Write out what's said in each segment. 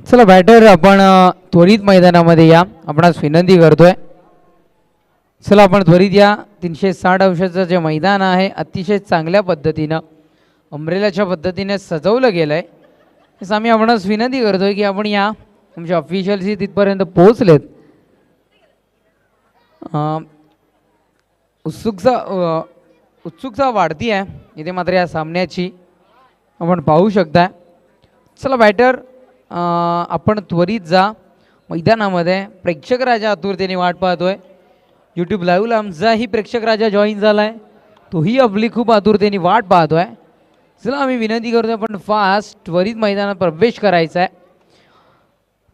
चला बॅटर आपण त्वरित मैदानामध्ये या, आपणास विनंती करतोय. चला आपण त्वरित या. 360 अंशाचं जे मैदान आहे अतिशय चांगल्या पद्धतीनं अम्ब्रेलाच्या पद्धतीने सजवलं गेलं आहे. तसं आम्ही आपणास विनंती करतोय की आपण या. आमचे ऑफिशियल्स तिथपर्यंत पोहोचलेत. उत्सुकता वाढती आहे इथे मात्र या सामन्याची आपण पाहू शकता. चला बॅटर आपण त्वरित जा मैदानामध्ये. प्रेक्षक राजा आतुरतेने वाट पाहतोय. यूट्यूब लाईव्हला आमचाही प्रेक्षक राजा जॉईन झाला आहे. तोही आपली खूप आतुरतेने वाट पाहतोय. चला आम्ही विनंती करतोय आपण फास्ट त्वरित मैदानात प्रवेश करायचा आहे.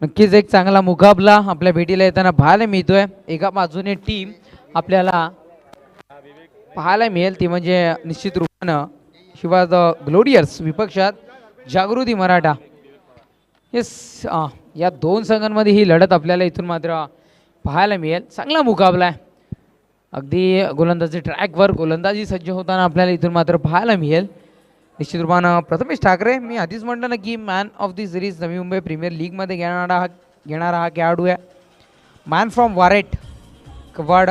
नक्कीच एक चांगला मुकाबला आपल्या भेटीला येताना पाहायला मिळतोय. एका बाजूने टीम आपल्याला पाहायला मिळेल ती म्हणजे निश्चित रूपानं शिवाय द ग्लोरियर्स, विपक्षात जागृती मराठा. येस, या दोन संघांमध्ये ही लढत आपल्याला इथून मात्र पाहायला मिळेल. चांगला मुकाबला आहे. अगदी गोलंदाजी ट्रॅकवर गोलंदाजी सज्ज होताना आपल्याला इथून मात्र पाहायला मिळेल. निश्चित रूपानं प्रथमेश ठाकरे, मी आधीच म्हटलं ना की man of the series Navi Mumbai premier लीगमध्ये घेणारा हा खेळाडू आहे. मॅन फ्रॉम वारेट कवाड.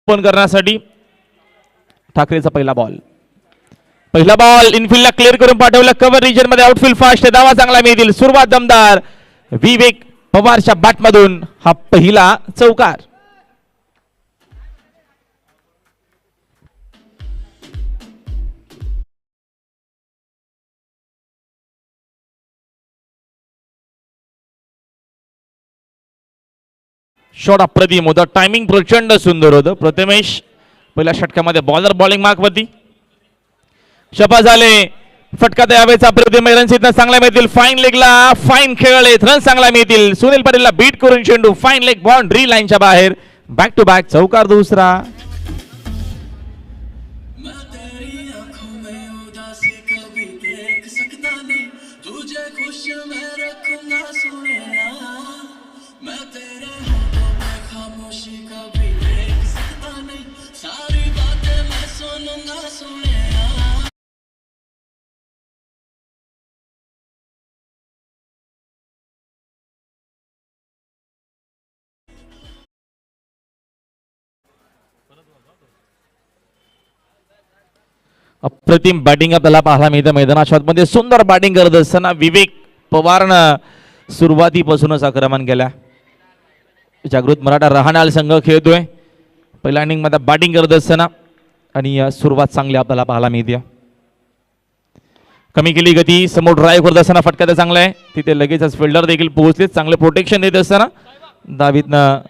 ओपन करण्यासाठी ठाकरेचा पहिला बॉल इनफिल्डला क्लिअर करून पाठवलं. कव्हर रिजन मध्ये आउटफील्ड फास्ट धावा चांगला मिळतील. सुरुवात दमदार विवेक पवारच्या बॅटमधून हा पहिला चौकार. शॉट अप्रतिम होता. टायमिंग प्रचंड सुंदर होतं. प्रथमेश पहिल्या षटकामध्ये बॉलर बॉलिंग मार्क वरती शपा झाले. फटका द्यावेचा अप्रतिम रन्स इथं चांगला मिळतील. फाईन लेगला फाईन खेळलेत. रन चांगला मिळतील. सुनील पाटीलला बीट करून चेंडू फाईन लेग बाउंड्री लाईनच्या बाहेर. बॅक टू बॅक चौकार दुसरा. अप्रतिम बॅटिंग आपल्याला पाहायला मिळतं मैदानाच्या आतमध्ये. सुंदर बॅटिंग करत असताना विवेक पवारनं सुरुवातीपासूनच आक्रमण केल्या. जागृत मराठा रहाणाल संघ खेळतोय पहिल्या इनिंग मध्ये बॅटिंग करत असताना आणि सुरुवात चांगली आपल्याला पाहायला मिळते. कमी केली गती. समोर ड्राईव्ह करत असताना फटका तर चांगला आहे. तिथे लगेचच फिल्डर देखील पोहोचले. चांगले प्रोटेक्शन देत असताना दावीतनं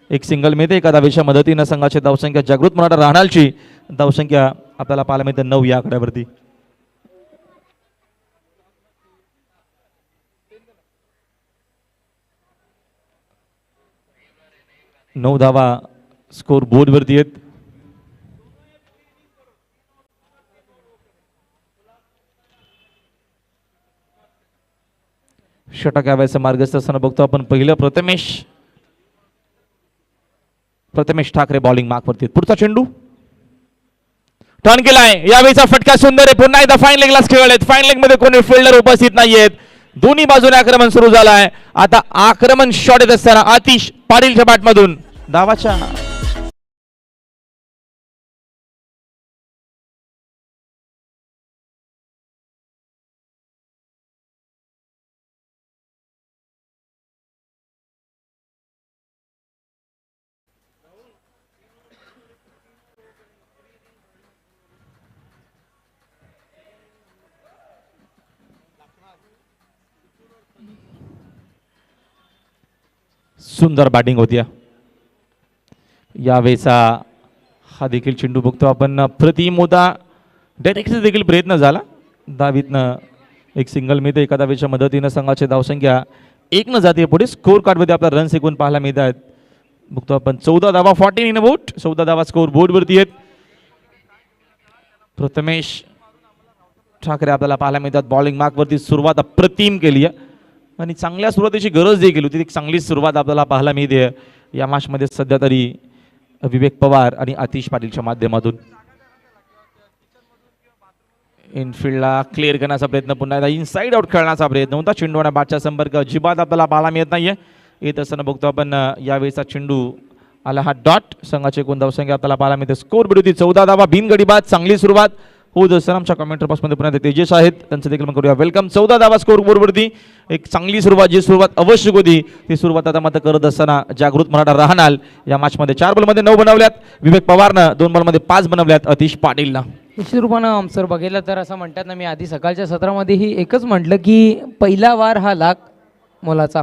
एक सिंगल मिळते. एका धावेच्या मदतीनं संघाची धावसंख्या जागृत मराठा रहाणालची धावसंख्या आपल्याला पाहायला मिळते 9 या आकड्यावरती. नऊ धावा स्कोर बोर्ड वरती आहेत. षटक यावायचं मार्गस्थ असताना बघतो आपण. पहिलं प्रथमेश ठाकरे बॉलिंग मार्क वरती. पुढचा चेंडू टर्न केलाय. यावेळीचा फटका सुंदर आहे. पुन्हा एकदा फाईन लेगलाच खेळलेत. फाईन लेग मध्ये कोणी फिल्डर उपस्थित नाहीयेत. दोन्ही बाजूने आक्रमण सुरू झालंय. आता आक्रमण शॉट येत असताना आतिश पाटीलच्या बॅटमधून धावाच्या सुंदर बॅटिंग होती यावेळेचा हा देखील चेंडू बघतो आपण प्रतिमोदा डायरेक्ट देखील प्रयत्न झाला धावीतनं एक सिंगल मिळते एका धावेच्या मदतीनं संघाची धावसंख्या 1 न जाते पुढे स्कोर कार्डमध्ये आपला रन्स एकूण पाहायला मिळत आहेत बघतो आपण 14 धावा 14 इन बोट 14 धावा स्कोर बोर्डवरती आहेत प्रथमेश ठाकरे आपल्याला पाहायला मिळतात बॉलिंग मार्कवरती सुरुवात अप्रतिम केली आहे आणि चांगल्या सुरुवातीची गरज देखील होती एक चांगली सुरुवात आपल्याला पाहायला मिळते या मॅचमध्ये सध्या तरी विवेक पवार आणि आतिश पाटीलच्या माध्यमातून इनफिल्डला क्लिअर करण्याचा प्रयत्न पुन्हा एकदा इनसाइड आउट खेळण्याचा प्रयत्न होता चेंडू आणि बॅटचा संपर्क अजिबात आपल्याला पाहायला मिळत नाहीये येत असताना बघतो आपण यावेळेचा चेंडू आला हा डॉट संघाचे एकूण धावसंख्या आपल्याला पाहायला मिळते स्कोर बिडूती 14 धावा बिनगडी बाद चांगली सुरुवात होत असताना आमच्या कमेंटर बॉक्समध्ये पुन्हा तेजस आहेत त्यांचं देखील करूया वेलकम 14 धावा स्कोर बोर्डवरती एक चांगली सुरुवात जी सुरुवात आवश्यक होती ती सुरुवात आता मात्र करत असताना जागृत मराठा राहणार या मॅचमध्ये 4 बॉलमध्ये 9 बनवल्यात विवेक पवारनं 2 बॉलमध्ये 5 बनवल्यात आतिश पाटीलनं निश्चित रूपानं सर बघितलं तर असं म्हणतात ना मी आधी सकाळच्या सत्रामध्येही एकच म्हटलं की पहिला वार हा लाख मोलाचा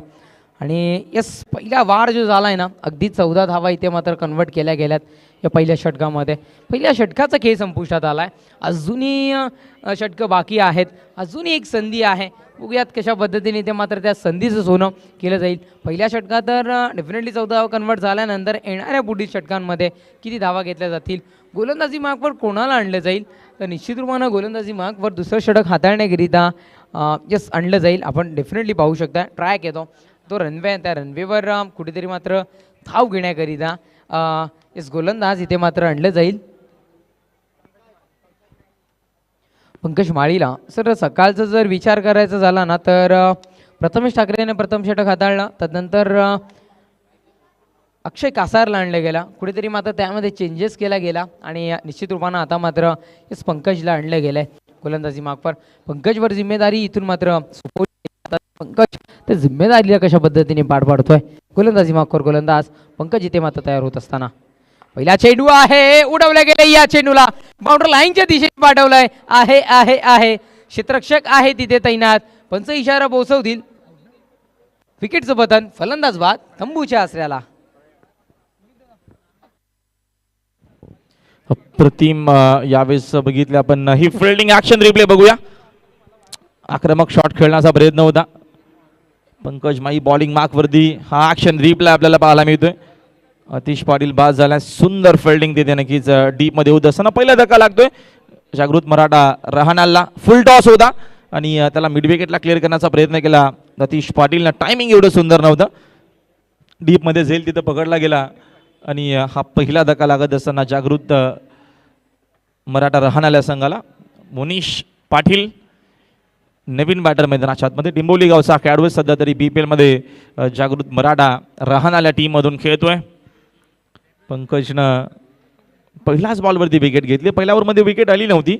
आणि यस पहिला वार जो झाला आहे ना अगदी 14 धावा इथे मात्र कन्वर्ट केल्या गेल्यात या पहिल्या षटकामध्ये पहिल्या षटकाचा खेळ संपुष्टात आला आहे अजूनही षटकं बाकी आहेत अजूनही एक संधी आहे बघूयात कशा पद्धतीने ते मात्र त्या संधीचं सोनं केलं जाईल पहिल्या षटकात तर डेफिनेटली 14 धावा कन्वर्ट झाल्यानंतर येणाऱ्या पुढील षटकांमध्ये किती धावा घेतल्या जातील गोलंदाजी मार्कवर कोणाला आणलं जाईल तर निश्चित रूपानं गोलंदाजी मार्कवर दुसरं षटक हाताळण्याकरिता यस आणलं जाईल आपण डेफिनेटली पाहू शकता ट्राय येतो तो रनवे आहे त्या रनवेवर कुठेतरी मात्र धाव घेण्याकरिता यस गोलंदाज इथे मात्र आणलं जाईल पंकज माळीला सर सकाळचा जर विचार करायचा झाला ना तर प्रथमेश ठाकरेने प्रथम षटक हाताळलं तदनंतर अक्षय कासारला आणलं गेला कुठेतरी मात्र त्यामध्ये चेंजेस केला गेला आणि निश्चित रूपानं आता मात्र यस पंकजला आणलं गेलं आहे गोलंदाजी मार्कवर पंकजवर जिम्मेदारी इथून मात्र पंकज त्या जिम्मेदारीला कशा पद्धतीने पार पाडतोय गोलंदाजी मार्कवर गोलंदाज पंकज इथे मात्र तयार होत असताना पहिला चेंडू आहे उडवला गेले या चेंडूला बाउंड्री लाईनच्या दिशेने पाठवलाय आहे आहे आहे क्षेत्ररक्षक आहे तिथे तैनात पंच इशारा पोहोचवतील विकेटचं पतन फलंदाज बाद तंबूच्या आसऱ्याला अप्रतिम यावेळेस बघितले आपण ही फिल्डिंग ऍक्शन रिप्ले बघूया आक्रमक शॉट खेळण्याचा प्रयत्न होता पंकज माई बॉलिंग मार्कवरती हा ऍक्शन रिप्ले आपल्याला पाहायला मिळतोय आतिश पाटील बाद झाला सुंदर फिल्डिंग तिथे नक्कीच डीप मध्ये होत असताना पहिला धक्का लागतोय जागृत मराठा रहाणाला फुल टॉस होता आणि त्याला मिड विकेटला क्लिअर करण्याचा प्रयत्न केला आतिश पाटीलनं टायमिंग एवढं सुंदर नव्हतं डीप मध्ये झेल तिथं पकडला गेला आणि हा पहिला धक्का लागत असताना जागृत मराठा रहाणाला संघाला मोनिश पाटील नवीन बॅटर मैदानाच्या आतमध्ये डिंबोली गावचा खेळाडू सध्या तरी BPL मध्ये जागृत मराठा रहाणाला टीममधून खेळतोय पंकजनं पहिल्याच बॉलवरती विकेट घेतली पहिल्या ओव्हरमध्ये विकेट आली नव्हती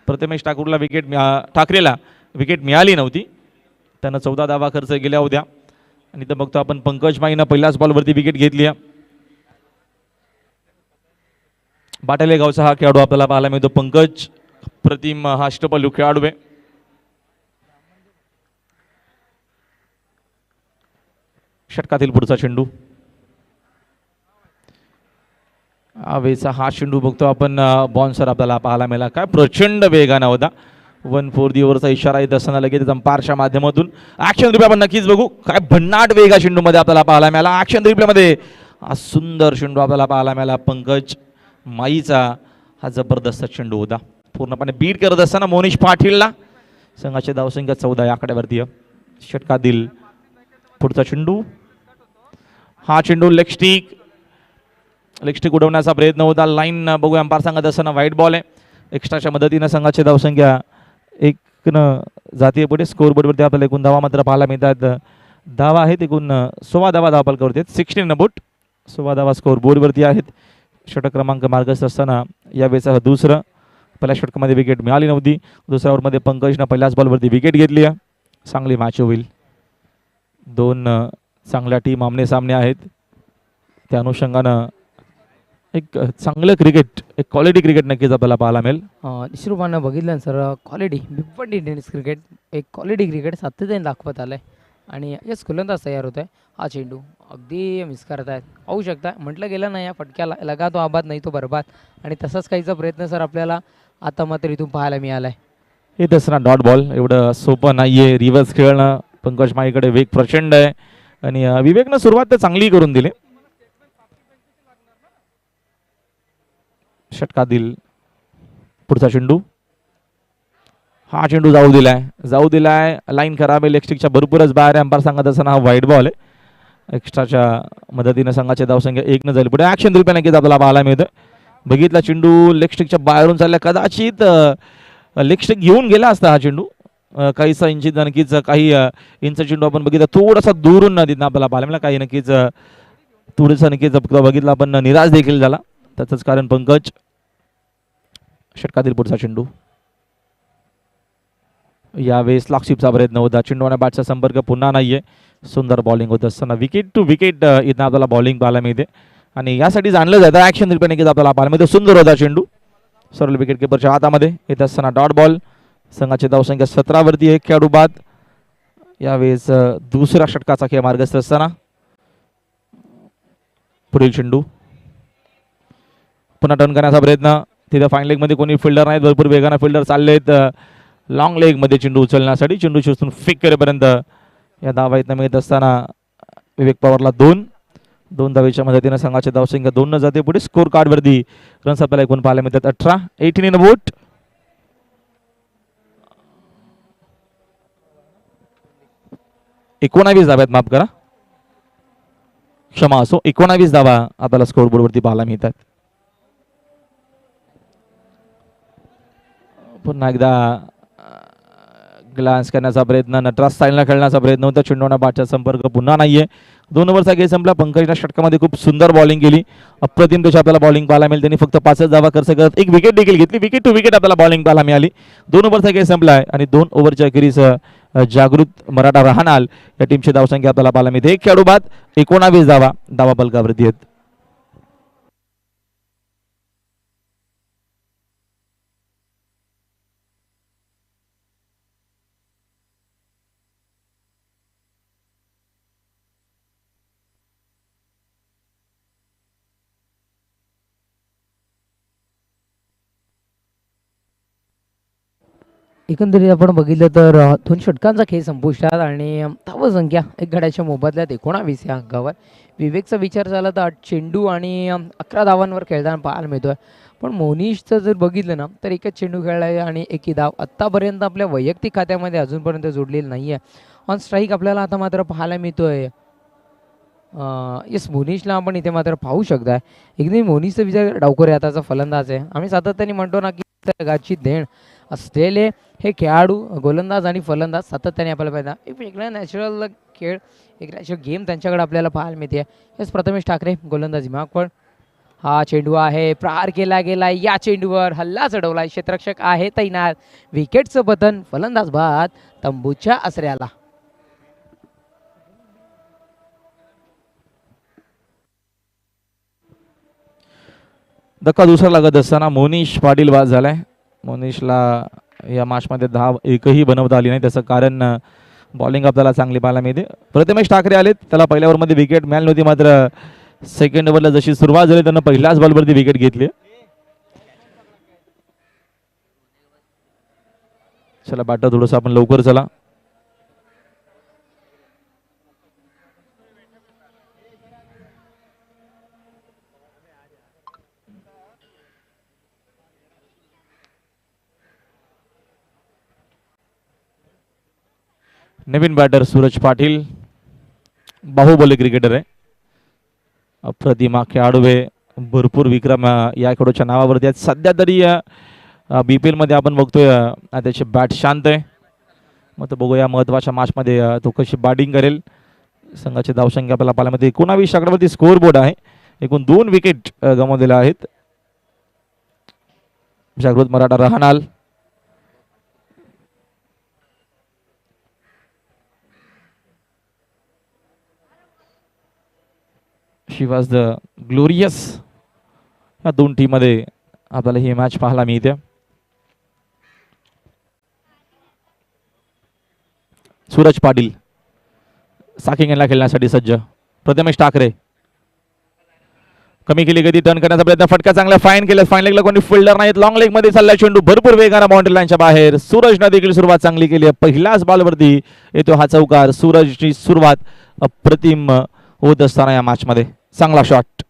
प्रथमेश ठाकरेला विकेट मिळाली नव्हती त्यानं 14 धावा खर्च गेल्या होत्या आणि तर बघतो आपण पंकज माईनं पहिल्याच बॉलवरती विकेट घेतली बाटले गावचा हा खेळाडू आपल्याला पाहायला मिळतो पंकज प्रतिम हा अष्टपैलू खेळाडू आहे षटकातील पुढचा चेंडू वेचा हा चेंडू बघतो आपण बॉन्सर आपल्याला पाहायला मिळाला काय प्रचंड वेगानं होता 1-4 ओव्हरचा इशारा येत असताना लगेच अंपायरच्या माध्यमातून ऍक्शन रिप्ले आपण नक्कीच बघू काय भन्नाट वेगा चेंडूमध्ये आपल्याला पाहायला मिळाला ऍक्शन रिप्लेमध्ये हा सुंदर चेंडू आपल्याला पाहायला मिळाला पंकज माईचा हा जबरदस्त चेंडू होता पूर्णपणे बीट करत असताना मोनिश पाटीलला संघाची धावसंख्या 14 या आकड्यावरती षटकातील पुढचा चेंडू हा चेंडू लेगस्टिक उडवण्याचा प्रयत्न होता लाईन बघूया अंपायर सांगत असताना व्हाईट बॉल आहे एक्स्ट्राच्या मदतीनं संघाची धावसंख्या 1 न जातीय पुढे स्कोर बोर्डवरती आपल्याला एकूण धावा मात्र पाहायला मिळतात धावा आहेत एकूण 16 धावा धावपाल करत आहेत 16 बोट 16 धावा स्कोर बोर्डवरती आहेत षटक क्रमांक मार्गस्थ असताना यावेळेचा दुसरं पहिल्या षटकामध्ये विकेट मिळाली नव्हती दुसऱ्या ओव्हरमध्ये पंकजनं पहिल्याच बॉलवरती विकेट घेतली आहे चांगली मॅच होईल दोन चांगल्या टीम आमने सामने आहेत त्या अनुषंगानं एक चांगलं क्रिकेट एक क्वालिटी क्रिकेट नक्कीच आपल्याला पाहायला मिळेल निश्चित रूपानं बघितलं सर क्वालिटी बिपट इंडियन क्रिकेट एक क्वालिटी क्रिकेट सातत्याने दाखवत आलं आहे आणि यस गोलंदाज तयार होत आहे. हा चेंडू अगदी मिस करत आहेत. पाहू शकता म्हटलं गेलं ना या फटक्याला लगा तो आबाद नाही तो बरबाद आणि तसाच काहीचा प्रयत्न सर आपल्याला आता मात्र इथून पाहायला मिळाला आहे. येत असताना डॉट बॉल एवढं सोपं नाहीये रिव्हर्स खेळणं. पंकज माईकडे वेग प्रचंड आहे आणि विवेकनं सुरुवात तर चांगली करून दिली. षटका दिल पुढचा चेंडू. हा चेंडू जाऊ दिलाय लाईन खराब आहे लेग स्टिकच्या भरपूरच बाहेर. अंपायर सांगत असताना हा व्हाईट बॉल आहे. एक्स्ट्राच्या मदतीनं संघाची धावसंख्या 1 न झाली. पुढे ऍक्शन रुपये नक्कीच आपल्याला पाहायला मिळतं. बघितला चेंडू लेग स्टिकच्या बाहेरून चालला कदाचित लेग स्टिक घेऊन गेला असता हा चेंडू. काहीसा इंचित नक्कीच काही इंच चेंडू आपण बघितला थोडासा दुरून तिथं आपल्याला पाहायला मिळाला. काही नक्कीच थोडंसं नक्कीच बघितला आपण निराश देखील झाला. त्याचंच कारण पंकज. षटकातील पुढचा चेंडू. यावेळेस लॉकशिपचा प्रयत्न होता. चेंडू आणि बॅटचा संपर्क पुन्हा नाहीये. सुंदर बॉलिंग होत असताना विकेट टू विकेट इथं आपल्याला बॉलिंग पाहायला मिळते आणि यासाठी जाणलं जातं ऍक्शन रिपेनिंग आपल्याला पाहायला मिळते. सुंदर होता चेंडू सरळ विकेट किपरच्या हातामध्ये येत असताना डॉट बॉल. संघाची धावसंख्या 17 वरती. एक खेळाडू बाद. यावेळेस दुसऱ्या षटकाचा खेळ मार्गस्थ असताना पुढील चेंडू पुन्हा टर्न करण्याचा प्रयत्न. तिथे फाईन लेग मध्ये कोणी फिल्डर नाहीत. भरपूर वेगाने फिल्डर चाललेत लॉंग लेग मध्ये चेंडू उचलण्यासाठी. चेंडू शिस्तून फिक करेपर्यंत या धावा इथं मिळत असताना विवेक पवारला 2 धावेच्या मदतीने संघाची धावसंख्या 2 न जाते पुढे. स्कोर कार्ड वरती रन्स आपल्याला एकूण पाहायला मिळतात 18. 18 इन बोट. एकोणावीस धाव्यात माफ करा क्षमा असो 19 धावा आपल्याला स्कोर बोर्ड वरती पाहायला मिळतात. पुन्हा एकदा ग्लान्स करण्याचा प्रयत्न. नटराज स्टाईलला खेळण्याचा प्रयत्न होता. चेंडूना बाटचा संपर्क पुन्हा नाहीये. 2 ओव्हरचा गेम संपला. पंकजच्या षटकामध्ये खूप सुंदर बॉलिंग केली. अप्रतिम त्याची आपल्याला बॉलिंग पाहायला मिळते. त्यांनी फक्त 5 धावा खर्च करत एक विकेट देखील घेतली. विकेट टू विकेट आपल्याला बॉलिंग पाहायला मिळाली. 2 ओव्हरचा गेम संपला आहे आणि 2 ओव्हरच्या अखेरीस जागृत मराठा रहाणाल या टीमची धावसंख्या आपल्याला पाहायला मिळते. एक खेळाडू बाद 19 धावा बलकावरती आहेत. एकंदरीत आपण बघितलं तर 2 षटकांचा खेळ संपुष्टात आणि धावसंख्या एक गड्याच्या मोबदल्यात 19 या अंकावर. विवेकचा विचार झाला तर 8 चेंडू आणि 11 धावांवर खेळताना पाहायला मिळतोय. पण मोनिशचं जर बघितलं ना तर एकच चेंडू खेळला आहे आणि एकही धाव आत्तापर्यंत आपल्या वैयक्तिक खात्यामध्ये अजूनपर्यंत जोडलेली नाही आहे. ऑन स्ट्राईक आपल्याला आता मात्र पाहायला मिळतोय. येस मोनिशला आपण इथे मात्र पाहू शकता. एकदम मोनिशचा विचार डावकर आताचा फलंदाज आहे. आम्ही सातत्याने म्हणतो ना की जगाची देण असलेले हे खेळाडू गोलंदाज आणि फलंदाज सातत्याने आपल्याला पाहिजे. एक वेगळा नॅचरल खेळ एक नॅचरल गेम त्यांच्याकडे आपल्याला पाहायला मिळते. हेच प्रथमेश ठाकरे गोलंदाजी मागपड. हा चेंडू आहे प्रहार केला गेला. या चेंडूवर हल्ला चढवला. क्षेत्ररक्षक आहे तैनात. विकेटचं पतन. फलंदाज बाद तंबूच्या आसऱ्याला. धक्का दुसरा लागत असताना मोनिश पाटील बाद झालाय. मोनिशला या मॅचमध्ये धाव एकही बनवता आली नाही. त्याचं कारण बॉलिंग आपल्याला चांगली पाहायला मिळते. प्रथमेश ठाकरे आलेत. त्याला पहिल्या ओव्हरमध्ये विकेट मिळाली नव्हती. मात्र सेकंड ओव्हरला जशी सुरुवात झाली त्यांना पहिल्याच बॉलवरती विकेट घेतली. चला बॅटर थोडंसं आपण लवकर चला. नवीन बॅटर सूरज पाटील बाहुबली क्रिकेटर आहे. अप्रतिमा खेळाडू आहे. भरपूर विक्रम या खेळाडूच्या नावावरती आहेत. सध्या तरी BPL मध्ये आपण बघतोय त्याची बॅट शांत आहे. मग तर बघूया महत्वाच्या मॅचमध्ये तो कशी बॅटिंग करेल. संघाची धावसंख्या आपल्याला पाहायला 19 आकड्यावरती स्कोर बोर्ड आहे. एकूण 2 विकेट गमावलेल्या आहेत. जागृत मराठा रहाणाल शी वॉज द ग्लोरियस. या 2 टीम मध्ये आपल्याला ही मॅच पाहायला मिळते. सूरज पाटील साकिंगला खेळण्यासाठी सज्ज. प्रथमेश ठाकरे कमी केली गती, टर्न करण्याचा प्रयत्न, फटका चांगला फाईन केला. फाईन लेगला कोणी फिल्डर नाहीत. लॉंग लेग मध्ये चालला चेंडू भरपूर वेगाने बाउंड्री लाईनच्या बाहेर. सूरजनं देखील सुरुवात चांगली केली आहे. पहिल्याच बॉलवरती येतो हा चौकार. सूरजची सुरुवात अप्रतिम होत असताना या मॅच मध्ये चांगला शॉट.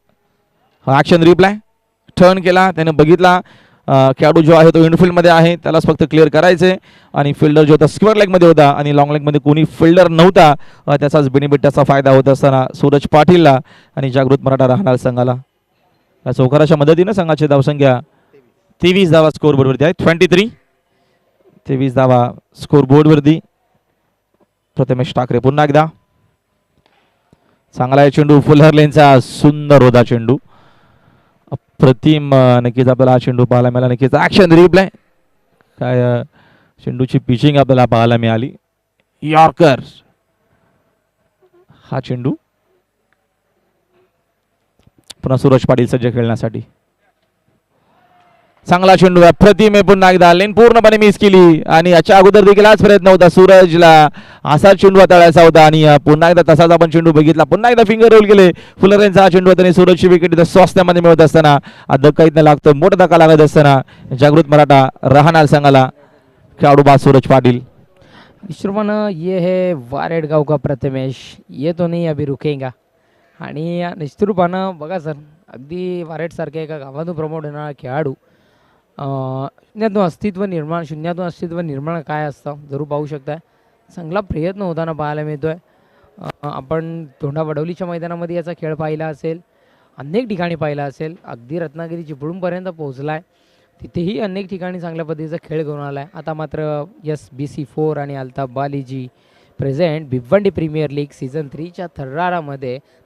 ऍक्शन रिप्लाय, टर्न केला, त्याने बघितला खेळाडू जो आहे तो इनफिल्ड मध्ये आहे, त्यालाच फक्त क्लिअर करायचे. आणि फिल्डर जो होता स्क्वेअर लेग मध्ये होता आणि लॉंग लेग मध्ये कोणी फिल्डर नव्हता. त्याचाच बेनिफिट, त्याचा फायदा होत असताना सूरज पाटीलला आणि जागृत मराठा राहणार संघाला. या चौकाराच्या मदतीनं संघाची धावसंख्या 23 धावा स्कोर बोर्डवरती आहे. 23 धावा स्कोर बोर्डवरती. प्रथमेश ठाकरे पुन्हा एकदा चांगला आहे चेंडू. फुलर लेनचा सुंदर होता चेंडू. अप्रतिम नक्कीच आपल्याला हा चेंडू पाहायला मिळाला. नक्कीच ऍक्शन रिप्लाय, काय चेंडूची पिचिंग आपल्याला पाहायला मिळाली. यॉर्कर हा चेंडू पुन्हा सूरज पाटील सज्ज खेळण्यासाठी. चांगला चेंडू अप्रतिम आहे. पुन्हा एकदा लेन पूर्णपणे मिस केली आणि याच्या अगोदर देखील हाच प्रयत्न होता सूरजला असा चेंडू हाताळायचा होता आणि पुन्हा एकदा तसाच आपण चेंडू बघितला. पुन्हा एकदा फिंगर रोल केले. फुलर यांचा हा चेंडू होता आणि सूरजची विकेट इथं स्वास्थ्यामध्ये मिळत असताना धक्का इथं लागतो. मोठा धक्का लागत असताना जागृत मराठा राहणार संघाला खेळाडू बाद सूरज पाटील. निश्चितपणे ये है वारेड गाव का प्रथमेश, ये तो नहीं अभी रुकेगा. आणि निश्चित रूपानं बघा सर, अगदी वारेडसारख्या एका गावातून प्रमोट होणारा खेळाडू शून्यातून अस्तित्व निर्माण काय असतं जरूर पाहू शकता. चांगला प्रयत्न होताना पाहायला मिळतोय. आपण तोंडा वडवलीच्या मैदानामध्ये याचा खेळ पाहिला असेल, अनेक ठिकाणी पाहिला असेल. अगदी रत्नागिरी चिपळूणपर्यंत पोहोचला आहे, तिथेही अनेक ठिकाणी चांगल्या पद्धतीचा खेळ घेऊन आला आहे. आता मात्र SBC4 आणि Altaf Baliji present Bhiwandi premier league season 3च्या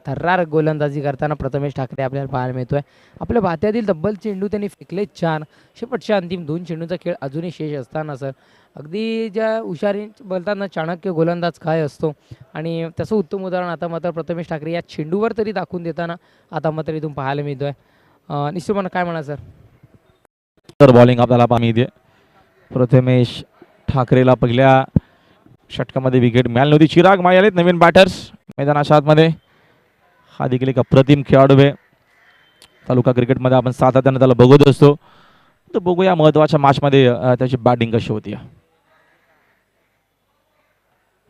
थर्रार गोलंदाजी करताना प्रथमेश ठाकरे आपल्याला पाहायला मिळतोय. आपल्या भात्यातील तब्बल चेंडू त्यांनी फेकले 4. शेवटच्या अंतिम 2 चेंडूचा खेळ अजूनही शेष असताना सर, अगदी ज्या हुशारी बोलताना चाणक्य गोलंदाज काय असतो आणि त्याचं उत्तम उदाहरण आता मात्र प्रथमेश ठाकरे या चेंडूवर तरी दाखवून देताना आता मात्र इथून पाहायला मिळतोय. निश्चितपणे काय म्हणा सर, तर बॉलिंग आपल्याला पाहिजे. प्रथमेश ठाकरेला पहिल्या षटकामध्ये विकेट मिळाली नव्हती. चिराग माळी आलेत नवीन बॅटर्स मैदानाच्या आतमध्ये. हा देखील एक अप्रतिम खेळाडू आहे. तालुका क्रिकेटमध्ये आपण सातत्याने त्याला बघत असतो. तर बघूया महत्वाच्या मॅचमध्ये त्याची बॅटिंग कशी होती.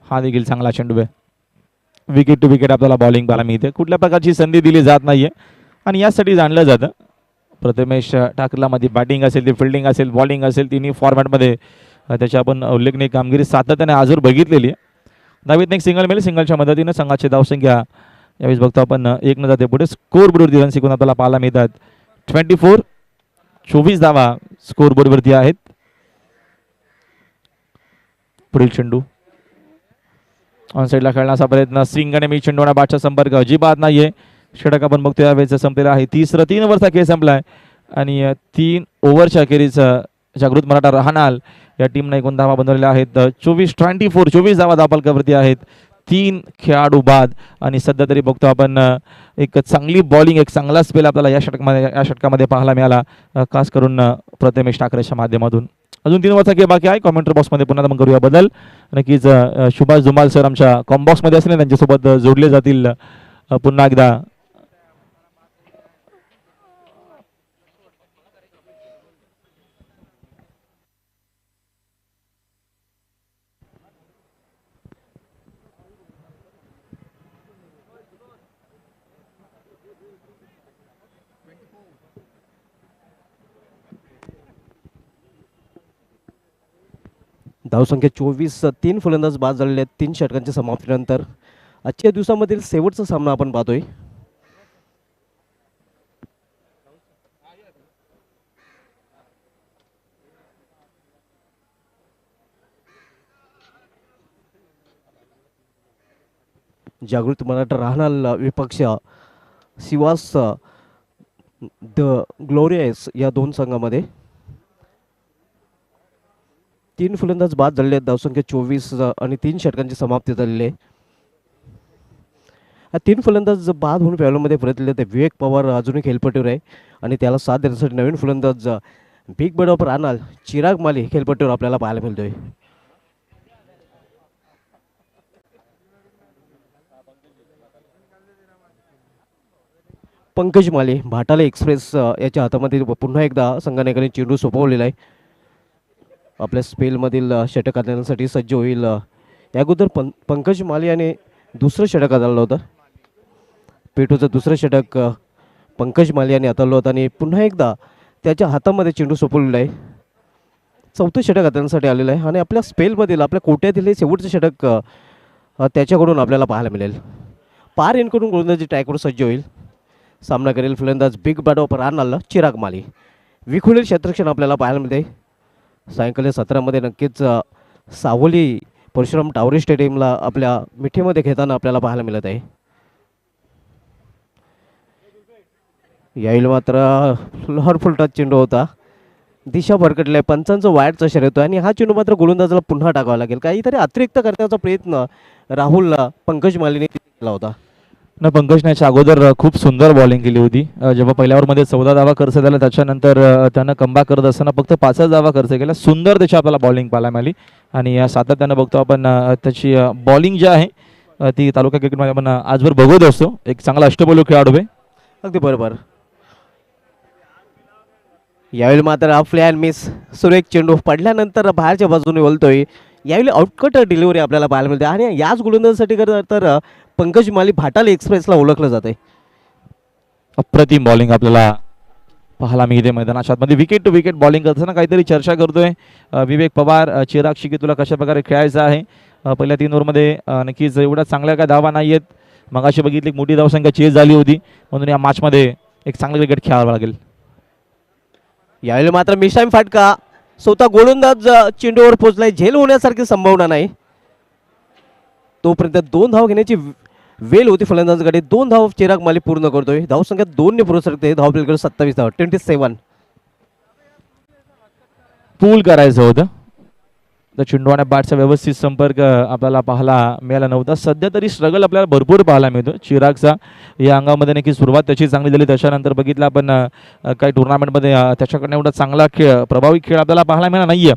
हा देखील चांगला चेंडू आहे. विकेट टू विकेट आपल्याला बॉलिंग पाहायला मिळते. कुठल्या प्रकारची संधी दिली जात नाहीये आणि यासाठी जाणलं जातं. प्रथमेश ठाकरेला मध्ये बॅटिंग असेल, ती फिल्डिंग असेल, बॉलिंग असेल, तिन्ही फॉर्मॅटमध्ये त्याची आपण उल्लेखनीय कामगिरी सातत्याने आजवर बघितलेली आहे. दहावीत एक सिंगल मिळेल. सिंगलच्या मदतीने संघाची धावसंख्या यावेळेस बघतो आपण 1 न जाते पुढे. स्कोर बोर्डवरती रन शिकून आपल्याला पाहायला मिळतात 24 धावा स्कोर बोर्डवरती आहेत. पुढील चेंडू ऑन साईडला खेळण्याचा प्रयत्न. सिंग आणि मी चेंडूना बादचा संपर्क अजिबात नाहीये. षटक आपण बघतो यावेळेस संपलेला आहे. 3 ओव्हरचा खेळ संपलाय आणि 3 ओव्हरच्या अखेरीस जागृत मराठा राहणार या टीमने एकूण धावा बनवलेल्या आहेत 24 धावा धावफलकावरती आहेत. 3 खेळाडू बाद आणि सध्या तरी बघतो आपण एक चांगली बॉलिंग, एक चांगला स्पेल आपल्याला या षटकामध्ये पाहायला मिळाला, खास करून प्रथमेश ठाकरेच्या माध्यमातून. अजून 3 ओव्हरचा खेळ बाकी आहे. कॉमेंट्री बॉक्समध्ये पुन्हा आपण करूया बदल. नक्कीच सुभाष जुमाल सर आमच्या कॉम्बॉक्समध्ये असले त्यांच्यासोबत जोडले जातील पुन्हा एकदा. धावसंख्या 24. 3 फलंदाज बाद झालेले आहेत 3 षटकांच्या समाप्तीनंतर. आजच्या दिवसामधील शेवटचा सामना आपण पाहतोय. जागृत मराठा राहणार विपक्ष सिवास द ग्लोरियस या 2 संघामध्ये 3 फलंदाज बाद झालेले आहेत. धावसंख्या 24 आणि 3 षटकांची समाप्ती झालेली आहे. 3 फलंदाज बाद होऊन पॅव्हलमध्ये परतले ते विवेक पवार अजूनही खेळपट्टीवर आहे आणि त्याला साथ देण्यासाठी नवीन फलंदाज बिग बर्ड ऑफ राहणार चिराग माली खेळपट्टीवर आपल्याला पाहायला मिळतोय. पंकज माली भाटाला एक्सप्रेस याच्या हातामध्ये पुन्हा एकदा संघानेकडे चेंडू सोपवलेला आहे. आपल्या स्पेलमधील षटक हाताळण्यासाठी सज्ज होईल. या अगोदर पंकज माली याने दुसरं षटक हाताळलं होतं. पेटूचं दुसरं षटक पंकज माली याने हाताळलं होतं आणि पुन्हा एकदा त्याच्या हातामध्ये चेंडू सोपवलेला आहे. चौथं षटक हाताळण्यासाठी आलेलं आहे आणि आपल्या स्पेलमधील आपल्या कोट्यातील हे शेवटचं षटक त्याच्याकडून आपल्याला पाहायला मिळेल. पार एनकडून गोलंदाजी ट्रॅकवर सज्ज होईल. सामना करेल फलंदाज बिग बॅट ऑफ रान चिराग माली. विखुरलेलं क्षेत्ररक्षण आपल्याला पाहायला मिळते. सायंकाळी 17 नक्कीच सावली परशुराम टावरी स्टेडियमला आपल्या मिठीमध्ये खेळताना आपल्याला पाहायला मिळत आहे. यावेळी मात्र लहरफुल टच चेंडू होता. दिशा भरकटल्या पंचांचं वाईटचा शर्यत होतो आणि हा चेंडू मात्र गोलंदाजाला पुन्हा टाकावा लागेल. काहीतरी अतिरिक्त करण्याचा प्रयत्न राहुलला पंकज मालीने केला होता. न पंकजने याच्या अगोदर खूप सुंदर बॉलिंग केली होती. जेव्हा पहिल्या ओव्हरमध्ये 14 धावा खर्च झाला त्याच्यानंतर त्यानं कमबॅक करत असताना फक्त 5च धावा खर्च केल्या. सुंदर त्याची आपल्याला बॉलिंग पाहायला मिळाली आणि या सातत्यानं बघतो आपण त्याची बॉलिंग जी आहे ती तालुका क्रिकेटमध्ये आपण आजवर बघत असतो. एक चांगला अष्टपैलू खेळाडू आहे. अगदी बरोबर. यावेळी मात्र फ्लॅन मिस सुरेख चेंडू पडल्यानंतर बाहेरच्या बाजूने वळतोय. यावेळी आउटकट डिलिव्हरी आपल्याला पाहायला मिळते आणि याच गोलंदाजासाठी तर पंकज माली भाटाली एक्सप्रेसला ओळखलं जाते. अप्रतिम बॉलिंग आपल्याला पाहायला मिळते मैदानाच्या आतमध्ये. विकेट टू विकेट बॉलिंग करताना काहीतरी चर्चा करतोय विवेक पवार. चिराग शिकी तुला कशा प्रकारे खेळायचं आहे. पहिल्या 3 ओव्हरमध्ये नक्कीच एवढ्या चांगल्या काय धावा नाही आहेत. मगाशी बघितली मोठी धावसंख्या चेस झाली होती म्हणून या मॅचमध्ये एक चांगलं क्रिकेट खेळावं लागेल. यावेळी मात्र मिशाम फाटका स्वतः गोलंदाज चेंडूवर पोहोचलाय. झेल होण्यासारखी संभावना नाही. तोपर्यंत 2 धाव घेण्याची वेळ होती फलंदाजाकडे. 2 धाव चिराग माली पूर्ण करतोय. धावसंख्या 2 ने पुढे सरकते. धाव आपल्याकडे 27 धाव 27. पूल करायचं होतं तर चेंडू आणि बॅटचा व्यवस्थित संपर्क आपल्याला पाहायला मिळाला नव्हता. सध्या तरी स्ट्रगल आपल्याला भरपूर पाहायला मिळतो चिरागचा. या अंगामध्ये नक्की सुरुवात त्याची चांगली झाली. त्याच्यानंतर बघितलं आपण काही टुर्नामेंटमध्ये त्याच्याकडनं एवढा चांगला खेळ प्रभावी खेळ आपल्याला पाहायला मिळाला नाही आहे.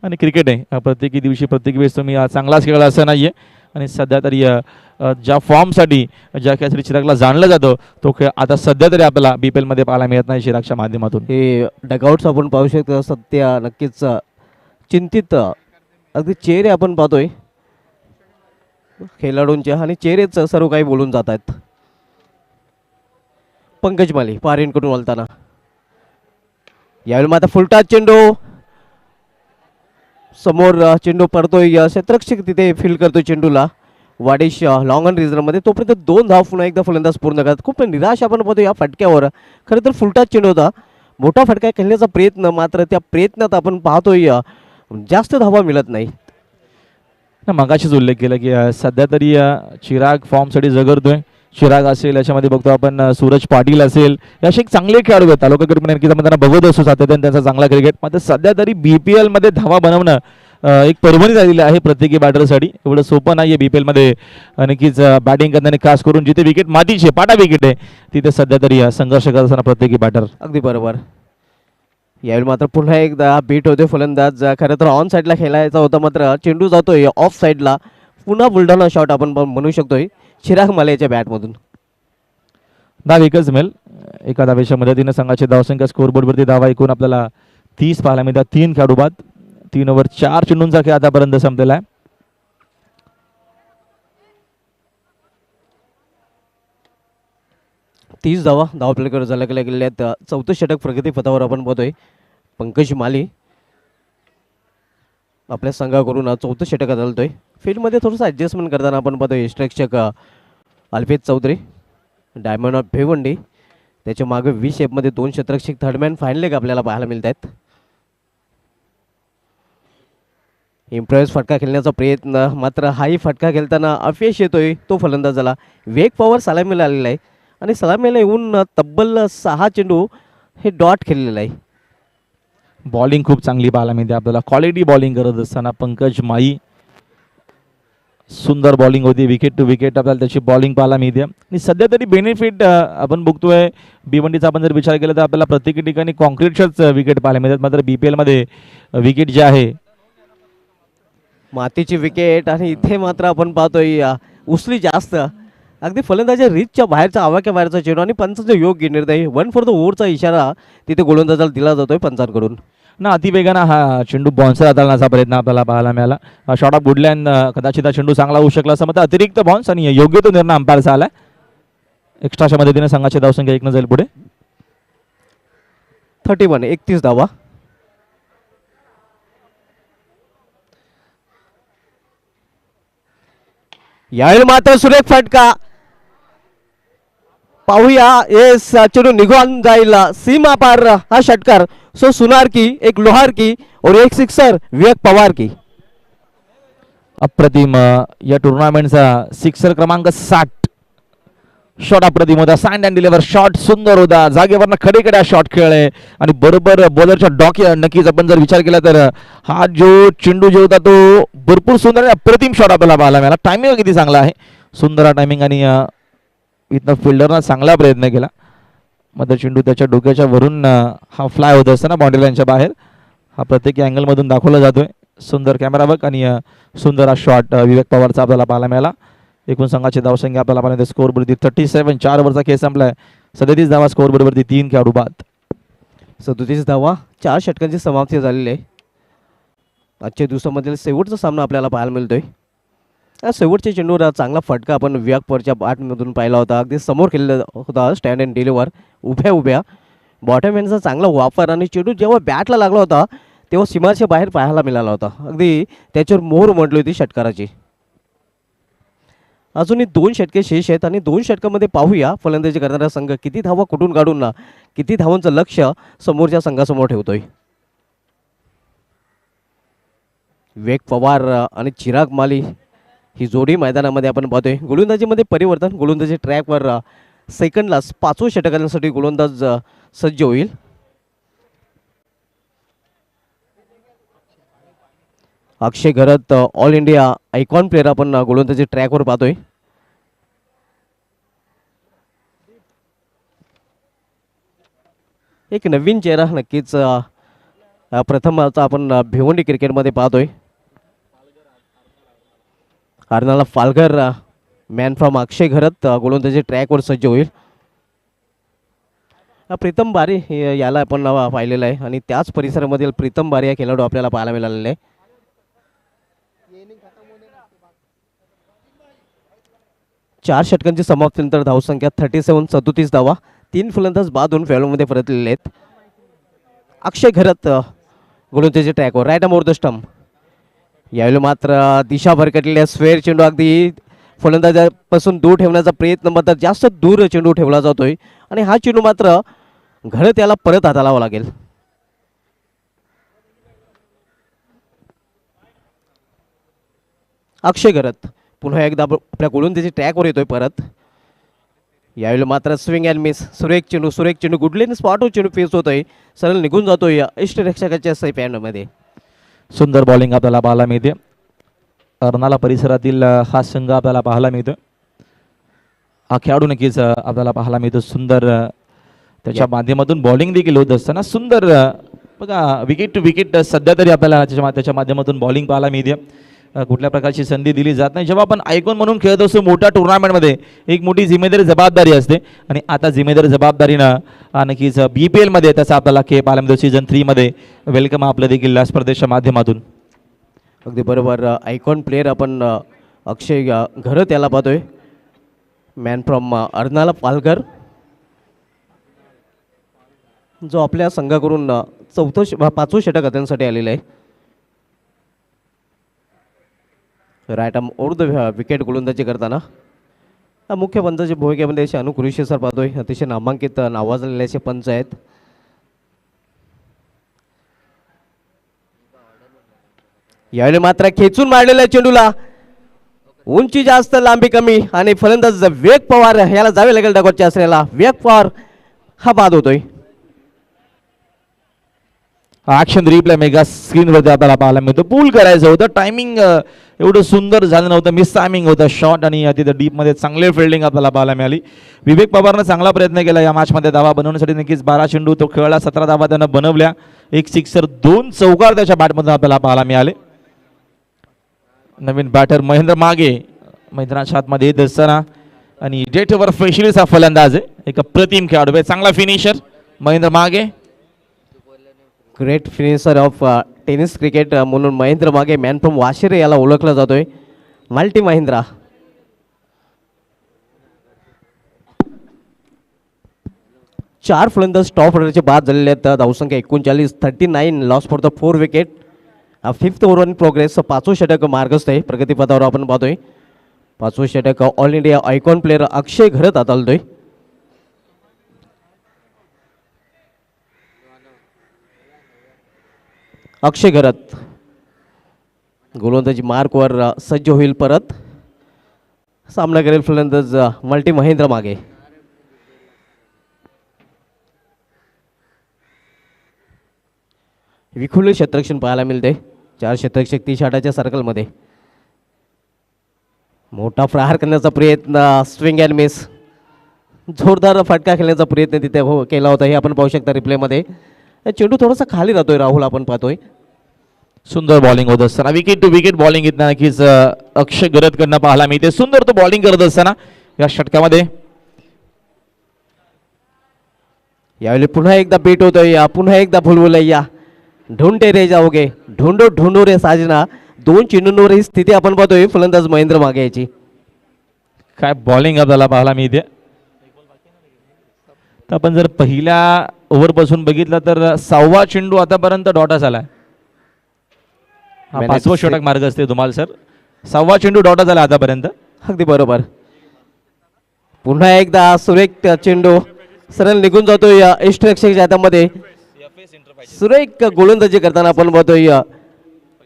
आणि क्रिकेट आहे प्रत्येकी दिवशी प्रत्येक वेळेस तुम्ही चांगलाच खेळला असं नाही आहे. आणि सध्या तरी ज्या फॉर्मसाठी ज्या खेळासाठी चिरागला जाणलं जातं तो खेळ आता सध्या तरी आपल्याला BPL मध्ये पाहायला मिळत नाही चिरागच्या माध्यमातून. हे डगआउट्स आपण पाहू शकतो. सध्या नक्कीच चिंतित अगदी चेहरे आपण पाहतोय खेळाडूंचे आणि चेहरेच सर्व काही बोलून जात आहेत. पंकज माली पारेंकडून वळताना यावेळी मात्र फुलटा चेंडू समोर चेंडू पडतोय. क्षेत्ररक्षक तिथे फील्ड करतोय चेंडूला वाडेश लॉंग ऑन रिझनमध्ये. तोपर्यंत 2 धाव पुन्हा एकदा फलंदाज पूर्ण करतात. खूप निराश आपण पाहतो या फटक्यावर. खरं तर फुलटा चेंडू होता. मोठा फटका खेळण्याचा प्रयत्न मात्र त्या प्रयत्नात आपण पाहतोय जास्त धावा मिळत नाही. मगाशीच उल्लेख केला की सध्या तरी चिराग फॉर्मसाठी झगडतोय. चिराग असेल याच्यामध्ये बघतो आपण सूरज पाटील असेल असे एक चांगले खेळाडू आहेत. तालुका क्रिकेट नक्कीच आपण त्यांना बघत असतो सातत्याने त्यांचा चांगला क्रिकेट. मात्र सध्या तरी BPL मध्ये धावा बनवणं एक पर्वणी झालेली आहे प्रत्येकी बॅटरसाठी. एवढं सोपं नाही आहे BPL मध्ये नक्कीच बॅटिंग करताना खास करून जिथे विकेट मातीची पाटा विकेट आहे तिथे सध्या तरी संघर्ष करत असताना प्रत्येकी बॅटर. अगदी बरोबर. यावेळी मात्र पुन्हा एकदा बीट होते फलंदाज. खरं तर ऑन साईडला खेळायचा होता मात्र चेंडू जातोय ऑफ साईडला. पुन्हा बुलढाणा शॉट आपण म्हणू शकतोय चिराग मालेच्या बॅटमधून. धाव एकच मिळेल. एका धावेच्या मदतीने संघाची धावसंख्या स्कोरबोर्डवरती धावा एकूण आपल्याला 30 पाहायला मिळतात. 3 खेळाडू बाद. 3 ओव्हर 4 चेंडूंचा खेळ आतापर्यंत संपलेला आहे. तीस धावा धावपलीकडे झलकल्या गेल्या आहेत. 4थं षटक प्रगती पथावर आपण पाहतोय. पंकज माली आपल्या संघाकडून 4थं षटक हाताळतोय. फील्डमध्ये थोडंसं ॲडजस्टमेंट करताना आपण पाहतोय यष्टरक्षक अल्पेश चौधरी डायमंड ऑफ भिवंडी. त्याच्या मागे V शेपमध्ये 2 क्षेत्ररक्षक थर्डमॅन फाईन लेग आपल्याला पाहायला मिळत आहेत. इम्प्रेस फटका खेळण्याचा प्रयत्न मात्र हाही फटका खेळताना अपयश येतोय. तो फलंदाजाला वेग पॉवर सलामीला आलेला आहे आणि सलामीला येऊन तब्बल 6 चेंडू हे डॉट खेळलेला आहे. बॉलिंग खूप चांगली पाहायला मिळते आपल्याला. क्वालिटी बॉलिंग करत असताना पंकज माई सुंदर बॉलिंग होती. विकेट टू विकेट आपल्याला त्याची बॉलिंग पाहायला मिळते. आणि सध्या तरी बेनिफिट आपण बघतोय भिवंडीचा आपण जर विचार केला तर आपल्याला प्रत्येक ठिकाणी कॉन्क्रीटच्याच विकेट पाहायला मिळतात. मात्र BPL मध्ये विकेट जे आहे मातीची विकेट आणि इथे मात्र आपण पाहतोय उसळी जास्त अगदी फलंदाजा रीचच्या बाहेरचा आवाक्या बाहेरचा चेंडू आणि पंचाचा योग्य निर्णय 1 फॉर द ओव्हरचा इशारा तिथे गोलंदाजाला दिला जातोय पंचांकडून. ना अतिवेगानं हा चेंडू बाउन्सर हाताळण्याचा प्रयत्न आपल्याला पाहायला मिळाला. शॉट ऑफ गुडलँड कदाचित हा चेंडू चांगला होऊ शकला असं मग अतिरिक्त बाउन्स आणि योग्य तो निर्णय अंपायरचा आला. एक्स्ट्राच्या मदतीने संघाची धावसंख्या 1 जाईल पुढे. 31 धावा. यावेळी मात्र सुरेख फटका पाहूया. हे चेंडू निघून जाईल सीमा पार हा षटकार. सो सुनार की एक लोहार की और एक सिक्सर विवेक पवार की. अप्रतिम या टुर्नामेंटचा सिक्सर क्रमांक 60. शॉट अप्रतिम होता. सँड अँड डिलिव्हर शॉट सुंदर होता. जागेवरनं खडेखड्या शॉट खेळले आणि बरोबर बॉलरच्या डॉक्या. नक्कीच आपण जर विचार केला तर हा जो चेंडू जो होता तो भरपूर सुंदर आणि अप्रतिम शॉट आपल्याला पाहायला मिळाला. टायमिंग किती चांगला आहे. सुंदर टायमिंग आणि इथनं फिल्डरनं चांगला प्रयत्न केला. मात्र चेंडू त्याच्या डोक्याच्या वरून हा फ्लाय होत असताना बाउंड्री लाईनच्या बाहेर. हा प्रत्येक अँगलमधून दाखवला जातोय. सुंदर कॅमेरा वर्क आणि सुंदर हा शॉट विवेक पवारचा आपल्याला पाहायला मिळाला. एकूण संघाची धावसंख्या आपल्याला पाहिजे स्कोर वरती 37. 4 ओव्हरचा खेळ संपलाय. 37 धावा स्कोर बरोबरती 3 खेळाडू बाद. 37 धावा 4 षटकांची समाप्ती झालेली आहे. आजच्या दिवसामधील शेवटचा सामना आपल्याला पाहायला मिळतोय. या शेवटच्या चेंडूवर चांगला फटका आपण विवेक पवारच्या बॅटमधून पाहिला होता. अगदी समोर केलेला होता स्टँड अँड डिलिव्हर उभ्या बॉटम हँडचा चांगला वापर आणि चेंडू जेव्हा बॅटला लागला होता तेव्हा सीमाच्या बाहेर पाहायला मिळाला होता. अगदी त्याच्यावर मोहर म्हटली होती षटकाराची. अजूनही 2 षटके शेष आहेत आणि 2 षटकामध्ये पाहूया फलंदाजी करणारा संघ किती धावा कुठून काढून ना किती धावांचं लक्ष समोरच्या संघासमोर ठेवतोय. विवेक पवार आणि चिराग माली ही जोडी मैदानामध्ये आपण पाहतोय. गोलंदाजीमध्ये परिवर्तन. गोलंदाजी ट्रॅकवर सेकंडला 5व्या षटकासाठी गोलंदाज सज्ज होईल. अक्षय घरत ऑल इंडिया आयकॉन प्लेअर आपण गोलंदाजी ट्रॅकवर पाहतोय. एक नवीन चेहरा नक्कीच प्रथमच आपण भिवंडी क्रिकेटमध्ये पाहतोय. अर्नाला फालगर मॅन फ्रॉम अक्षय घरत गोलंदाजी ट्रॅकवर सज्ज होईल. प्रीतम बारी याला आपण पाहिलेलं आहे आणि त्याच परिसरामधील प्रीतम बारी या खेळाडू आपल्याला पाहायला मिळालेला आहे. 4 षटकांची समाप्तीनंतर धावसंख्या 37 धावा. 3 फलंदाज बाद होऊन फॅलोमध्ये परतलेले आहेत. अक्षय घरत गोलंदाजी ट्रॅकवर राईट मोर द स्टंप. यावेळी मात्र दिशा भरकटलेल्या स्क्वेअर चेंडू अगदी फलंदाजापासून दूर ठेवण्याचा प्रयत्न मात्र जास्त दूर चेंडू ठेवला जातोय आणि हा चेंडू मात्र घरत याला परत हाताळावा लागेल. अक्षय घरत पुन्हा एकदा आपल्या गोलंदाजी ट्रॅकवर येतोय परत. यावेळी मात्र स्विंग अँड मिस. सुरेख चेंडू गुडलेन स्पॉट चेंडू फेस होतोय. सरळ निघून जातोय इष्टरक्षकाच्या सेफ हँडमध्ये. सुंदर बॉलिंग आपल्याला पाहायला मिळते. अर्नाला परिसरातील हा संघ आपल्याला पाहायला मिळतो. हा खेळाडू नक्कीच आपल्याला पाहायला मिळतो. सुंदर त्याच्या माध्यमातून बॉलिंग देखील होत असताना सुंदर बघा विकेट टू विकेट सध्या तरी आपल्याला त्याच्या माध्यमातून बॉलिंग पाहायला मिळते. कुठल्या प्रकारची संधी दिली जात नाही. जेव्हा आपण आयकॉन म्हणून खेळत असतो मोठ्या टुर्नामेंटमध्ये एक मोठी जिम्मेदारी जबाबदारी असते आणि आता जिम्मेदारी जबाबदारीनं नक्कीच BPL मध्ये त्याचा आपल्याला खेळ पाहायला मिळतो. सीझन 3 मध्ये वेलकम आपलं देखील या स्पर्धेच्या माध्यमातून. अगदी बरोबर. आयकॉन प्लेअर आपण अक्षय घरत याला पाहतोय. मॅन फ्रॉम अर्नाला पालघर जो आपल्या संघाकडून 5वं षटक हातांसाठी आलेलं आहे. Right arm over the wicket गोलंदाजी करताना मुख्य पंचाची भूमिकेमध्ये असे अनुकृषी सर पाहतोय. अतिशय नामांकित नावाजलेले असे पंच आहेत. यावेळी मात्र खेचून मारलेल्या चेंडूला उंची जास्त लांबी कमी आणि फलंदाज विवेक पवार याला जावे लागेल डगॉटच्या असलेला. विवेक पवार हा बाद होतोय. ॲक्शन रिप्ले मेगा स्क्रीनवरती आपल्याला पाहायला मिळतो. पूल करायचं होतं. टायमिंग एवढं सुंदर झालं नव्हतं. मिस टायमिंग होतं शॉट आणि तिथं डीपमध्ये चांगले फिल्डिंग आपल्याला पाहायला मिळाली. विवेक पवारनं चांगला प्रयत्न केला या मॅचमध्ये धावा बनवण्यासाठी. नक्कीच 12 चेंडू तो खेळला. 17 धावा त्यानं बनवल्या. 1 सिक्सर 2 चौकार त्याच्या बॅटमधून आपल्याला पाहायला मिळाले. नवीन बॅटर महेंद्र मागे मैदानाच्या आतमध्ये येत असताना आणि डेटवर स्पेशलिस्ट फलंदाज आहे, एक अप्रतिम खेळाडू आहे, चांगला फिनिशर महेंद्र मागे. Great finisher of tennis cricket म्हणून महेंद्र मागे मॅन फ्रॉम वाशिरे याला ओळखला जातोय. मल्टी महिंद्रा. चार फलंदाज टॉप ऑर्डरचे बाद झालेले आहेत. धावसंख्या 39, 39 loss for the 4 wicket. Fifth over in progress. पाचवं षटक मार्गस्थ आहे प्रगतीपथावर आपण पाहतोय. पाचवं षटक ऑल इंडिया आयकॉन प्लेअर अक्षय घरत हाताळतोय. अक्षय घरत गोलंदाजी मार्कवर सज्ज होईल. परत सामना करेल फलंदाज मल्टी महेंद्र मागे. विखुरले क्षेत्ररक्षण पाहायला मिळते. 4 क्षेत्ररक्षक 30 षटकाच्या सर्कलमध्ये. मोठा प्रहार करण्याचा प्रयत्न, स्विंग अँड मिस. जोरदार फटका खेळण्याचा प्रयत्न तिथे केला होता, हे आपण पाहू शकता रिप्लेमध्ये. चेंडू थोडासा खाली राहतोय राहुल, आपण पाहतोय. सुंदर बॉलिंग होत असताना विकेट टू विकेट बॉलिंग येताना नक्कीच अक्षय घरतकडनं पाहायला मिळते. सुंदर तो बॉलिंग करत असताना या षटकामध्ये. यावेळी पुन्हा एकदा बीट होतोय. पुन्हा एकदा भुलभुलैया. ढूंढे रे जाओगे, ढूंढो ढूंढो रे साजना. 2 चेंडूंवर ही स्थिती आपण पाहतोय फलंदाज महेंद्र मागे याची. काय बॉलिंग आपल्याला पाहायला मिळते. तर आपण जर पहिल्या ओव्हरपासून बघितलं तर 6वा चेंडू आतापर्यंत डॉटस आलाय. हा 5वं षटक मार्ग असते तुम्हाला सर. 6वा चेंडू डॉटस आला आतापर्यंत. अगदी बरोबर. पुन्हा एकदा सुरेख चेंडू सरळ निघून जातोय यष्टरक्षकाच्या हातामध्ये. सुरेख गोलंदाजी करताना आपण पाहतोय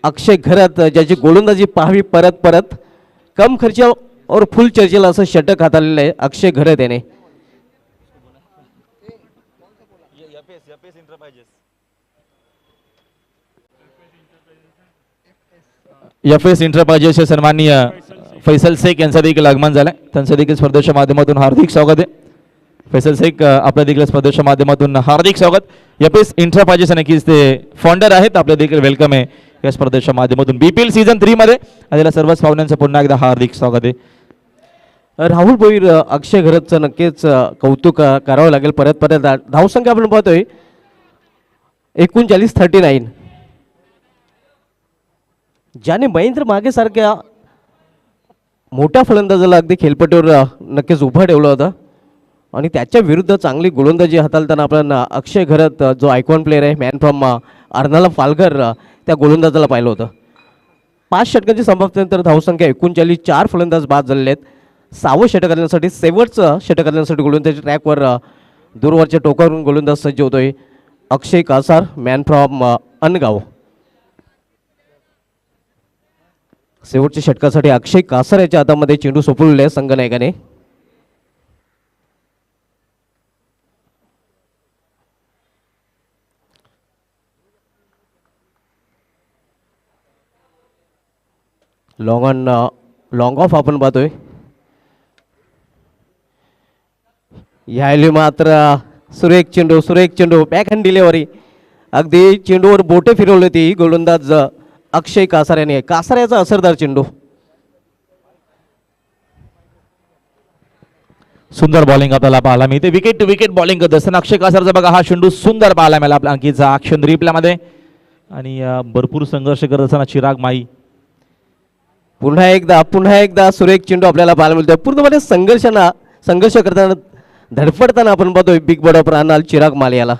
अक्षय घरत, ज्याची गोलंदाजी पाहावी परत परत. कम खर्च और फुल चर्चेला असं षटक हाताळलेलं आहे अक्षय घरत याने. एफ.एस. इंटरप्राइजेसचे सन्माननीय फैसल शेख यांचा देखील आगमन झालंय. त्यांचं देखील स्पर्धेच्या माध्यमातून हार्दिक स्वागत आहे. फैसल शेख आपल्या देखील स्पर्धेच्या माध्यमातून हार्दिक स्वागत. एफ.एस. इंटरप्राइजेस नक्कीच ते फाउंडर आहेत. आपल्या देखील वेलकम आहे या स्पर्धेच्या माध्यमातून BPL सीझन 3 मध्ये आलेल्या सर्वच पाहुण्यांचं पुन्हा एकदा हार्दिक स्वागत आहे. राहुल भोईर अक्षय घरतचं नक्कीच कौतुक करावं लागेल परत परत. धावसंख्या आपण पाहतोय 39, 39. ज्याने महेंद्र मागे सारख्या मोठ्या फलंदाजाला अगदी खेळपट्टीवर नक्कीच उभं ठेवलं होतं आणि त्याच्या विरुद्ध चांगली गोलंदाजी हाताळताना आपण अक्षय घरत जो आयकॉन प्लेअर आहे मॅन फ्रॉम अर्नाला पालघर त्या गोलंदाजाला पाहिलं होतं. 5 षटकांची समाप्तीनंतर धावसंख्या 39, 4 फलंदाज बाद झालेले आहेत. 6वं षटक करण्यासाठी शेवटचं षटक करण्यासाठी गोलंदाजी ट्रॅकवर दूरवरच्या टोकावरून गोलंदाज सज्ज होतोय अक्षय कासार मॅन फ्रॉम अनगाव. शेवटच्या षटकासाठी अक्षय कासार याच्या हातामध्ये चेंडू सोपवलेला आहे संघनायकाने. लॉंग ऑफ आपण पाहतोय. यायली मात्र सुरेख चेंडू बॅक हँड डिलेवरी. अगदी चेंडूवर बोटे फिरवली होती गोलंदाज अक्षय कासार याने. कासार याचा असरदार चेंडू. सुंदर बॉलिंग आपल्याला पाहायला मिळते. विकेट टू विकेट बॉलिंग करत असताना अक्षय कासारचा बघा हा चेंडू सुंदर पाहायला मिळाला आपल्या अंकीचा ॲक्शन रिप्लेमध्ये. आणि भरपूर संघर्ष करत असताना चिराग माई. पुन्हा एकदा सुरेख चेंडू आपल्याला पाहायला मिळतोय. पूर्णपणे संघर्ष करताना धडपडताना आपण पाहतोय बिग बॉर्ड प्राणाल चिराग माल याला.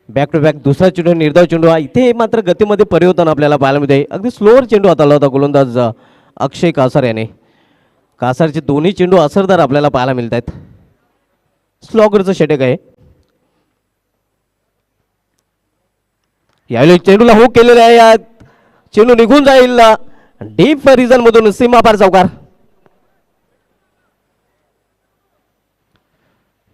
बॅक टू बॅक दुसरा चेंडू निर्धाव चेंडू. इथे मात्र गतीमध्ये परिवर्तन आपल्याला पाहायला मिळते. अगदी स्लोअर चेंडू हाताळला होता गोलंदाज अक्षय कासार याने. कासारचे दोन्ही चेंडू असरदार आपल्याला पाहायला मिळत आहेत. स्लॉगरचं षटक आहे. यावेळी चेंडूला हुक केलेला आहे. चेंडू निघून जाईल डीप रिजन मधून सीमापार चौकार.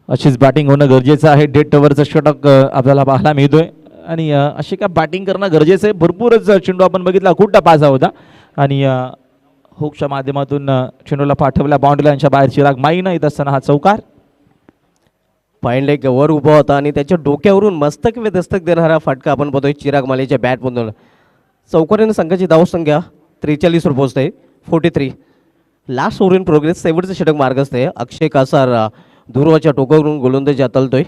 अशीच बॅटिंग होणं गरजेचं आहे. डेड ओव्हरचं षटक आपल्याला पाहायला मिळतोय आणि अशी काय बॅटिंग करणं गरजेचं आहे. भरपूरच चेंडू आपण बघितला कुठला पासा होता आणि हुकच्या माध्यमातून चेंडूला पाठवल्या बाउंड्री लाईनच्या बाहेर चिराग माई न येत असताना हा चौकार. फाईन लेग वर उभा होता आणि त्याच्या डोक्यावरून मस्तक वे दस्तक देणारा फटका आपण पाहतोय चिराग मालेच्या बॅटमधून. चौकारीने संघाची धावसंख्या 43 वर पोहोचते 43. लास्ट ओव्हर इन प्रोग्रेस शेवटचं षटक मार्ग असते. अक्षय कासार दुर्वाच्या टोकावरून गोलंदाजी हाताळतोय.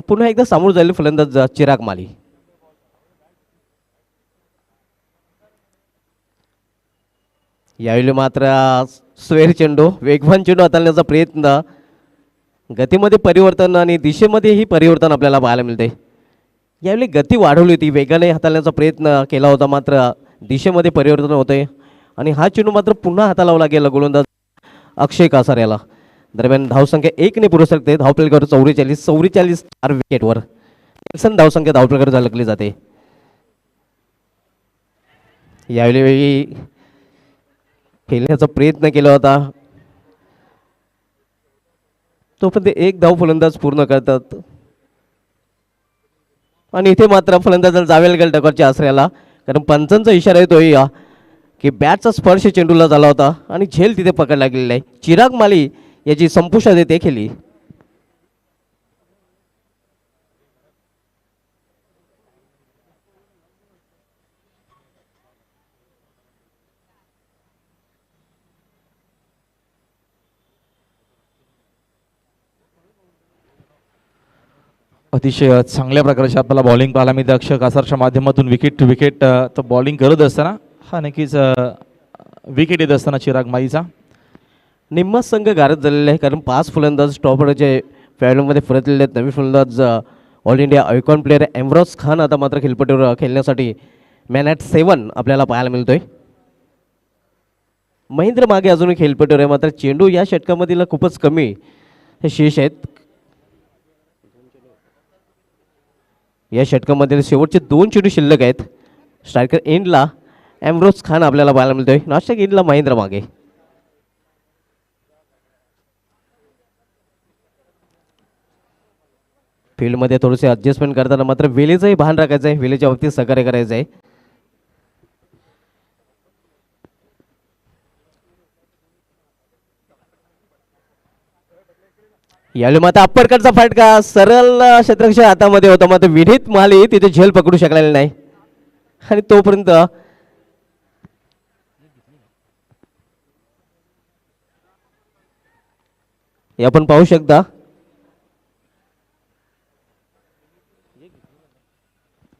पुन्हा एकदा सामोर झालेले फलंदाज चिराग माली. यावेळी मात्र स्वेर चेंडू, वेगवान चेंडू हाताळण्याचा प्रयत्न, गतीमध्ये परिवर्तन आणि दिशेमध्येही परिवर्तन आपल्याला पाहायला मिळते. यावेळी गती वाढवली होती, वेगाने हाताळण्याचा प्रयत्न केला होता, मात्र दिशेमध्ये परिवर्तन होते आणि हा चेंडू मात्र पुन्हा हाताळावा लागेल गोलंदाज अक्षय कासार याला. दरम्यान धावसंख्या 1 ने पुरस्कते. धावफलकावर 44 4 विकेटवर धावसंख्या धावफलकावर झळकली जाते. यावेळी खेळण्याचा प्रयत्न केला होता, तोपर्यंत एक धाव फलंदाज पूर्ण करतात आणि इथे मात्र फलंदाजाला जावे लागेल डकरच्या आश्रयाला, कारण पंचांचा इशारा येतोय की बॅटचा स्पर्श चेंडूला झाला होता आणि झेल तिथे पकडला गेलेला आहे. चिराग माली याची संपुष्टात येते खेळी. अतिशय चांगल्या प्रकारचे आपल्याला बॉलिंग पाहायला मिळते अक्षय कासारच्या माध्यमातून. विकेट टू विकेट तो बॉलिंग करत असताना हा नक्कीच विकेट येत असताना चिराग माईचा निम्मा संघ गारद झालेला आहे, कारण 5 फलंदाज टॉपरचे फॅडमध्ये परतलेले आहेत. नवीन फलंदाज all India icon player Ambrose Khan आता मात्र खेळपट्टीवर खेळण्यासाठी मॅन ॲट 7 आपल्याला पाहायला मिळतोय. महेंद्र मागे अजूनही खेळपट्टीवर आहे, मात्र चेंडू या षटकामधील खूपच कमी हे शेष आहेत. या षटकामध्ये शेवटचे 2 चेंडू शिल्लक आहेत. स्ट्रायकर एंडला एम्ब्रोस खान आपल्याला पाहायला मिळतोय, नाशिक एंडला महेंद्र मागे. फील्डमध्ये थोडेसे ॲडजस्टमेंट करताना मात्र वेळेचंही भान राखायचं आहे, वेळेच्या बाबतीत सहकार्य करायचं आहे. यावेळी मात्र अप्परकटचा फटका सरळ क्षेत्ररक्षक हातामध्ये होता, मात्र विनीत माली तिथे झेल पकडू शकलेला नाही आणि तोपर्यंत आपण पाहू शकता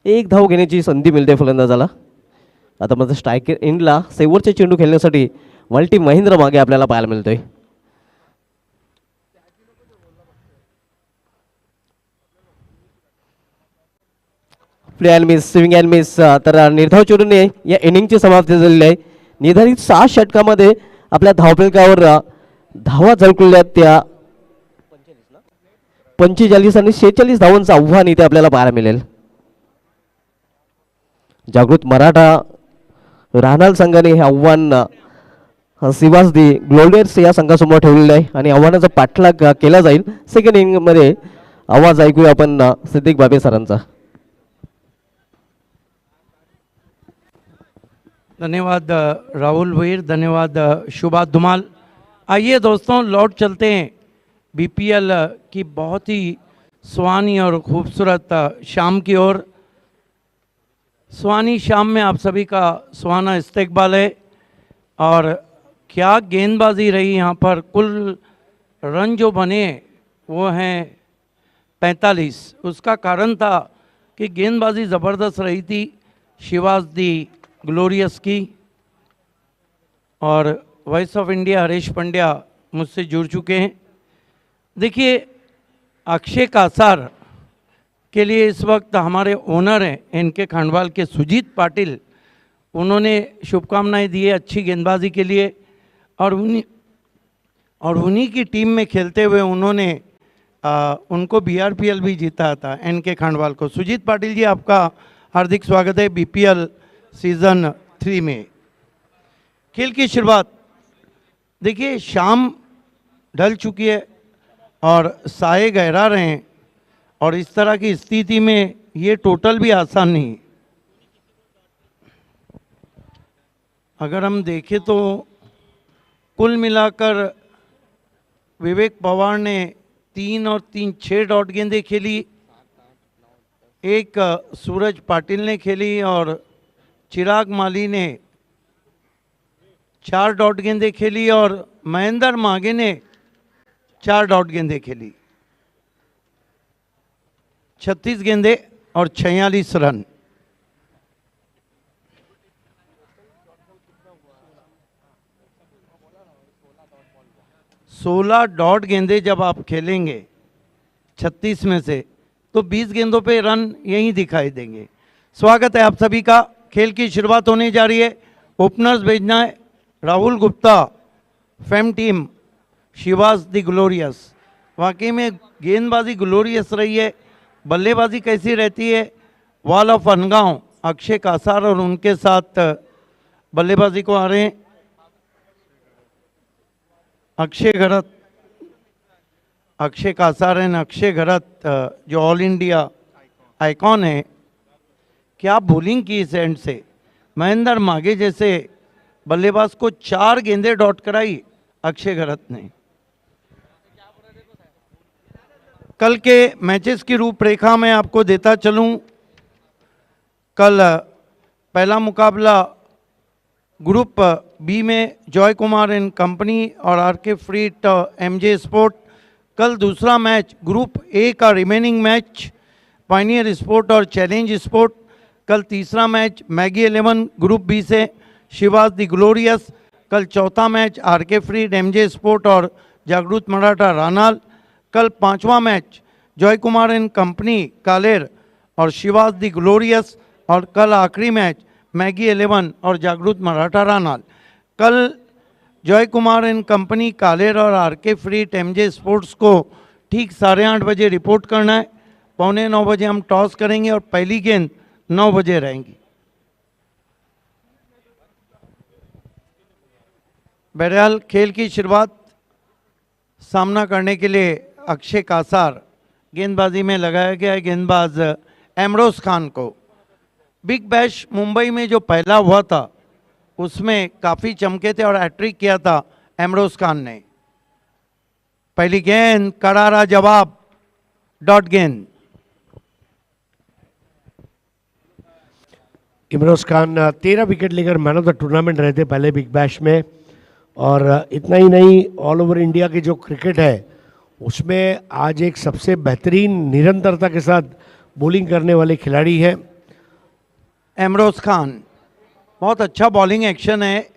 एक धाव घेण्याची संधी मिळते फलंदाजाला. आता मात्र स्ट्रायकर एंडला शेवटचे चेंडू खेळण्यासाठी मल्टी महेंद्र मागे आपल्याला पाहायला मिळतोय. Play and miss, swing and miss. तर निर्धाव चेंडूने या इनिंगची समाप्ती झालेली आहे. निर्धारित 6 षटकामध्ये आपल्या धावफलकावर धावा झळकलेल्या त्या 45 आणि 46 धावांचं आव्हान इथे आपल्याला पाहायला मिळेल. जागृत मराठा राहणार संघाने हे आव्हान सिवासदी ग्लोल्डर्स या संघासमोर ठेवलेलं आहे आणि आव्हानाचा पाठलाग केला जाईल. सेकंड इनिंगमध्ये आवाज ऐकूया आपण सिद्दीक बाबे सरांचा. धन्यवाद राहुल वीर, धन्यवाद शुभा धुमाल. आइए दोस्तों लौट चलते हैं बीपीएल की बहुत ही सुहानी और खूबसूरत शाम की ओर. सुहानी शाम में आप सभी का सुहाना इस्तकबाल है और क्या गेंदबाजी रही यहाँ पर. कुल रन जो बने वो हैं 45. उसका कारण था कि गेंदबाजी ज़बरदस्त रही थी शिवाजी ग्लोरियस की. और voice of India Harish Pandya मुझसे जुड़ चुके हैं. देखिए अक्षय कासार के लिए इस वक्त हमारे ओनर हैं इनके खंडवाल के सुजीत पाटिल, उन्होंने शुभकामनाएं दी है अच्छी गेंदबाजी के लिए. और उन्हीं की टीम में खेलते हुए उन्होंने उनको बीआरपीएल भी जीता था इनके खंडवाल को. सुजीत पाटिल जी आपका हार्दिक स्वागत है बीपीएल सीज़न 3 में. खेल की शुरुआत देखिए शाम ढल चुकी है और साए गहरा रहे हैं और इस तरह की स्थिति में ये टोटल भी आसान नहीं. अगर हम देखें तो कुल मिलाकर विवेक पवार ने 3 और 3 6 डॉट गेंदें खेली, एक सूरज पाटिल ने खेली और चिराग माली ने 4 डॉट गेंदें खेली और महेंद्र मागे ने 4 डॉट गेंदें खेली। 36 गेंदें और 46 रन। सोलह डॉट गेंदें जब आप खेलेंगे 36 में से, तो 20 गेंदों पे रन यहीं दिखाई देंगे। स्वागत है आप सभी का। खेल की शुरुआत होने जा रही है। ओपनर्स भेजना है Rahul Gupta, fame team Shivas the glorious. वाकई में गेंदबाजी ग्लोरियस रही है। बल्लेबाजी कैसी रहती है? वॉल ऑफ अनगांव अक्षय कासार और उनके साथ बल्लेबाजी को आ रहे हैं अक्षय घरत, अक्षय कासार एंड अक्षय घरत जो ऑल इंडिया आइकॉन है। क्या बॉलिंग की इस एंड से। महेंद्र मागे जैसे बल्लेबाज को 4 गेंदें डॉट कराई अक्षय घरत ने। कल के मैचेस की रूपरेखा मैं आपको देता चलूं। कल पहला मुकाबला ग्रुप बी में जॉय कुमार एंड कंपनी और आरके फ्रीट एमजे स्पोर्ट। कल दूसरा मैच ग्रुप ए का रिमेनिंग मैच पायनियर स्पोर्ट और चैलेंज स्पोर्ट। कल तीसरा मैच मैगी 11 ग्रुप बी से शिवाज द ग्लोरियस। कल चौथा match RK freed MJ sport और जागृत मराठा रानाल। कल पांचवा match Joy Kumar and company कालेर और शिवाज द ग्लोरियस। और कल आखिरी मैच मैगी 11 और जागृत मराठा रानाल। कल जॉय कुमार एंड कंपनी कालेर और आरके फ्रीट एमजे स्पोर्ट्स को ठीक 8:30 बजे रिपोर्ट करना है। 8:45 बजे हम टॉस करेंगे और पहली गेंद 9 बजे रहेंगी। बहरहाल खेल की शुरुआत सामना करने के लिए अक्षय कासार गेंदबाजी में लगाया गया है गेंदबाज एमरोज खान को। बिग बैश मुंबई में जो पहला हुआ था उसमें काफ़ी चमके थे और हैट्रिक किया था एमरोज खान ने। पहली गेंद करारा जवाब, डॉट गेंद। इमरोज खान 13 विकेट लेकर मैन ऑफ द टूर्नामेंट रहे थे पहले बिग बैश में। और इतना ही नहीं, ऑल ओवर इंडिया की जो क्रिकेट है उसमें आज एक सबसे बेहतरीन निरंतरता के साथ बॉलिंग करने वाले खिलाड़ी हैं एमरोज खान। बहुत अच्छा बॉलिंग एक्शन है।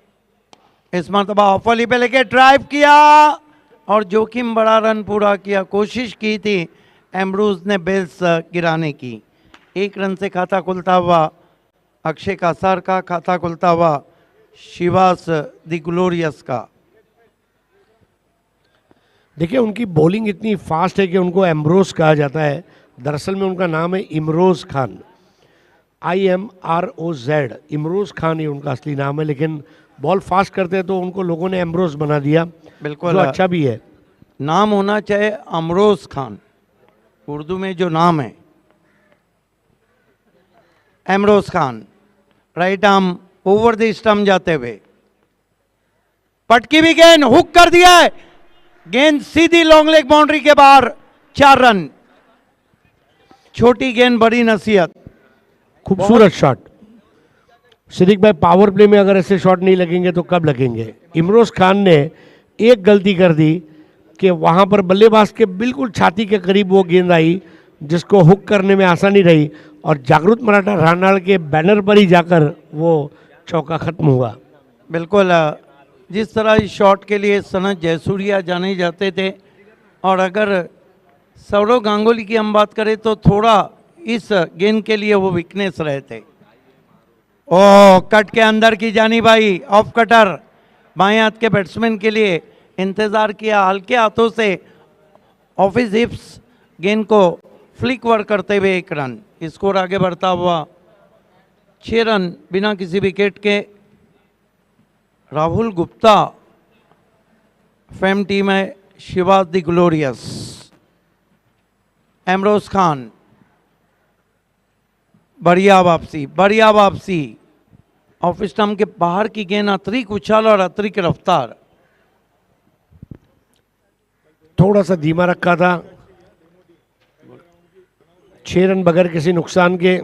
इस मरतबा ऑफ वाली पे लेके ड्राइव किया और जोखिम बड़ा रन पूरा किया। कोशिश की थी एमरोज ने बेल्स गिराने की। 1 रन से खाता खुलता हुआ अक्षय कासार का, खाता खुलता हुआ शिवास द ग्लोरियस का। देखिए, उनकी बॉलिंग इतनी फास्ट है कि उनको एम्ब्रोज कहा जाता है। दरअसल में उनका नाम है इमरोज खान, IMROZ। इमरोज खान ही उनका असली नाम है, लेकिन बॉल फास्ट करते हैं तो उनको लोगों ने एम्ब्रोज बना दिया। बिल्कुल जो अच्छा भी है। नाम होना चाहे अमरोज खान, उर्दू में जो नाम है Ambrose Khan. Right arm over the stump जाते हुए पटकी भी गेंद हुक कर दिया है। गेंद सीधी लॉन्ग लेग बाउंड्री के बाहर, 4 रन। छोटी गेंद बड़ी नसीहत। खूबसूरत शॉट। सिद्दीक भाई, पावर प्ले में अगर ऐसे शॉट नहीं लगेंगे तो कब लगेंगे? इमरोज खान ने एक गलती कर दी कि वहां पर बल्लेबाज के बिल्कुल छाती के करीब वो गेंद आई जिसको हुक करने में आसानी रही और जागृत मराठा रानाल के बैनर पर ही जाकर वो चौका खत्म हुआ। बिल्कुल जिस तरह इस शॉट के लिए सनत जयसूर्या जाने जाते थे, और अगर सौरव गांगुली की हम बात करें तो थोड़ा इस गेंद के लिए वो वीकनेस रहे थे। ओ कट के अंदर की जानी भाई, ऑफ कटर बाएं हाथ के बैट्समैन के लिए इंतजार किया। हल्के हाथों से ऑफ हिज हिप्स गेंद को फ्लिक वर्क करते हुए 1 रन। स्कोर आगे बढ़ता हुआ 6 रन बिना किसी विकेट के। राहुल गुप्ता फेम टीम है शिवाज द ग्लोरियस। एमरोज खान, बढ़िया वापसी, बढ़िया वापसी। ऑफ स्टंप के बाहर की गेंद, अतिरिक्त उछाल और अतिरिक्त रफ्तार। थोड़ा सा धीमा रखा था। 6 रन बगैर किसी नुकसान के।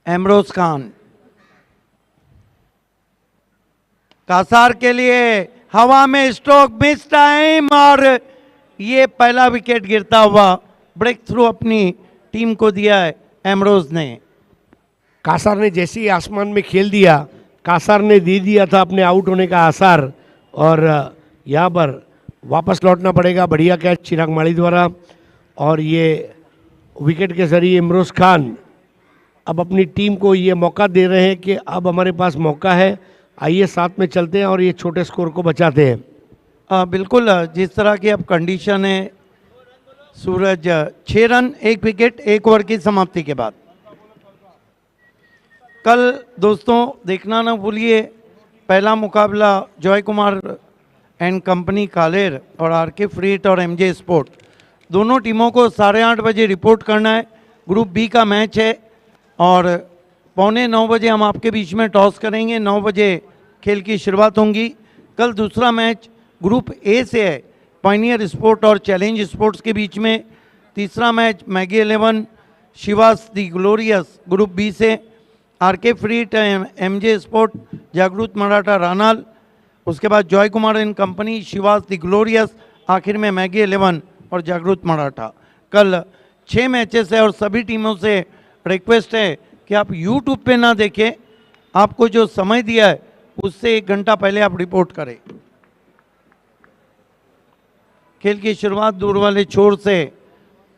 एमरोज खान कासार के लिए हवा में स्ट्रोक मिस टाइम और ये पहला विकेट गिरता हुआ ब्रेक थ्रू अपनी टीम को दिया है एमरोज ने। कासार ने जैसे ही आसमान में खेल दिया, कासार ने दे दिया था अपने आउट होने का आसार, और यहाँ पर वापस लौटना पड़ेगा। बढ़िया कैच चिराग माली द्वारा, और ये विकेट के जरिए इमरोज खान अब अपनी टीम को ये मौका दे रहे हैं कि अब हमारे पास मौका है, आइए साथ में चलते हैं और ये छोटे स्कोर को बचाते हैं। बिल्कुल, जिस तरह की अब कंडीशन है, सूरज 6 रन 1 विकेट 1 ओवर की समाप्ति के बाद। कल दोस्तों देखना ना भूलिए, पहला मुकाबला जॉय कुमार एंड कंपनी कालेर और आरके फ्रीट और एमजे स्पोर्ट, दोनों टीमों को 8:30 बजे रिपोर्ट करना है। ग्रुप बी का मैच है और 8:45 बजे हम आपके बीच में टॉस करेंगे। 9 बजे खेल की शुरुआत होंगी। कल दूसरा मैच ग्रुप ए से है, पायनियर स्पोर्ट और चैलेंज स्पोर्ट्स के बीच में। तीसरा मैच मैगी 11 शिवास दी ग्लोरियस ग्रुप बी से, आरके फ्रीट एमजे स्पोर्ट जागृत मराठा रानाल, उसके बाद जॉय कुमार एंड कंपनी शिवास दी ग्लोरियस, आखिर में मैगी 11 और जागृत मराठा। कल 6 मैचेस है और सभी टीमों से रिक्वेस्ट है कि आप यूट्यूब पे ना देखें, आपको जो समय दिया है उससे 1 घंटा पहले आप रिपोर्ट करें। खेल की शुरुआत दूर वाले छोर से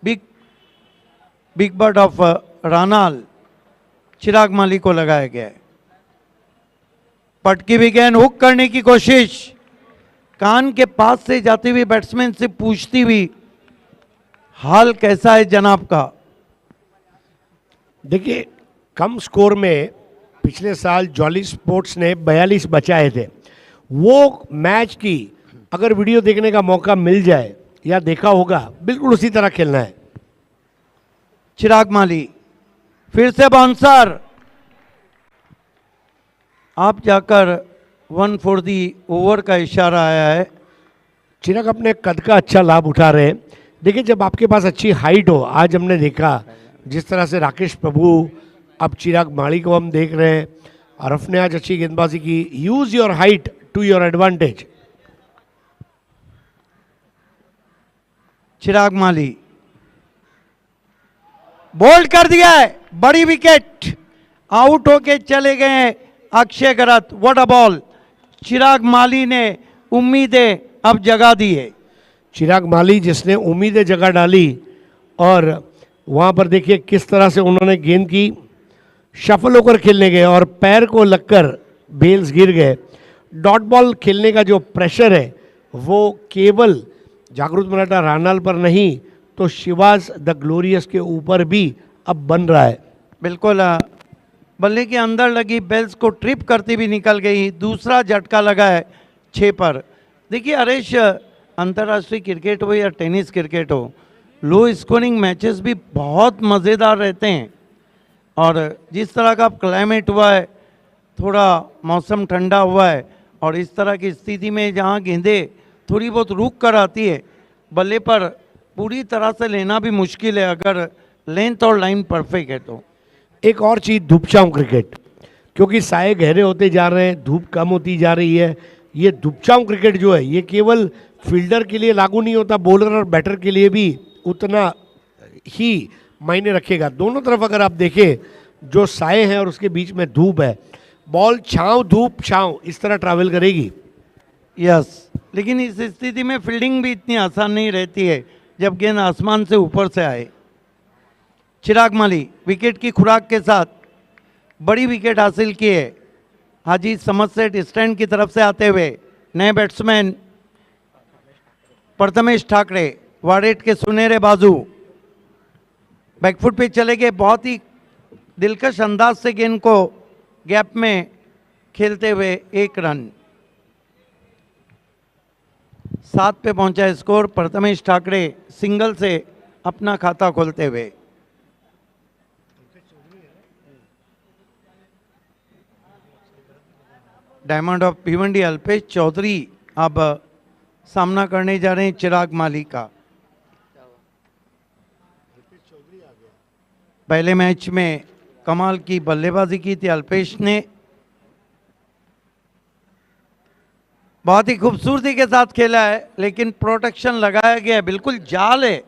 big bird of Ranal Chirag माली को लगाया गया है। पटकी भी गेंद हुक करने की कोशिश, कान के पास से जाती हुई बैट्समैन से पूछती हुई, हाल कैसा है जनाब का? देखिए, कम स्कोर में पिछले साल जॉली स्पोर्ट्स ने 42 बचाए थे। वो मैच की अगर वीडियो देखने का मौका मिल जाए या देखा होगा, बिल्कुल उसी तरह खेलना है। चिराग माली फिर से बाउंसर, आप जाकर 1 फॉर दी ओवर का इशारा आया है। चिराग अपने कद का अच्छा लाभ उठा रहे हैं। देखिए, जब आपके पास अच्छी हाइट हो, आज हमने देखा जिस तरह से राकेश प्रभु, अब चिराग माली को हम देख रहे हैं, अरफ ने आज अच्छी गेंदबाजी की। Use your height to your advantage. Chirag Mali bowled कर दिया है, बड़ी विकेट, आउट होके चले गए Akshay Garat. What a ball! Chirag Mali ने उम्मीदें अब जगा दी है। चिराग माली जिसने उम्मीदें जगा डाली, और वहाँ पर देखिए किस तरह से उन्होंने गेंद की, शफल होकर खेलने गए और पैर को लगकर बेल्स गिर गए। डॉट बॉल खेलने का जो प्रेशर है वो केवल जागृत मराठा रानाल पर नहीं तो शिवास द ग्लोरियस के ऊपर भी अब बन रहा है। बिल्कुल, बल्ले के अंदर लगी बेल्स को ट्रिप करती भी निकल गई। दूसरा झटका लगा है 6 पर। देखिए हरेश, अंतर्राष्ट्रीय क्रिकेट हो या टेनिस क्रिकेट हो, लो स्कोरिंग मैचेस भी बहुत मज़ेदार रहते हैं। और जिस तरह का क्लाइमेट हुआ है, थोड़ा मौसम ठंडा हुआ है, और इस तरह की स्थिति में जहां गेंदें थोड़ी बहुत रुक कर आती है, बल्ले पर पूरी तरह से लेना भी मुश्किल है अगर लेंथ और लाइन परफेक्ट है तो। एक और चीज़, धूपछांव क्रिकेट, क्योंकि साए गहरे होते जा रहे हैं, धूप कम होती जा रही है। ये धूपछांव क्रिकेट जो है ये केवल फील्डर के लिए लागू नहीं होता, बॉलर और बैटर के लिए भी उतना ही मायने रखेगा। दोनों तरफ अगर आप देखें, जो साए हैं और उसके बीच में धूप है, बॉल छांव धूप छांव इस तरह ट्रैवल करेगी। यस, लेकिन इस स्थिति में फील्डिंग भी इतनी आसान नहीं रहती है जब गेंद आसमान से ऊपर से आए। चिराग माली विकेट की खुराक के साथ बड़ी विकेट हासिल की है। हाजी समझ सेट स्टैंड की तरफ से आते हुए नए बैट्समैन प्रथमेश ठाकरे, वाडेट के सुनहरे बाजू, बैकफुट पे चले गए, बहुत ही दिलकश अंदाज से गेंद को गैप में खेलते हुए 1 रन। 7 पे पहुंचा स्कोर। प्रथमेश ठाकरे सिंगल से अपना खाता खोलते हुए। डायमंड ऑफ भिवंडी अल्पेश चौधरी अब सामना करने जा रहे हैं चिराग माली का। पहले मैच में कमाल की बल्लेबाजी की थी अल्पेश ने। बहुत ही खूबसूरती के साथ खेला है, लेकिन प्रोटेक्शन लगाया गया है, बिल्कुल जाल है,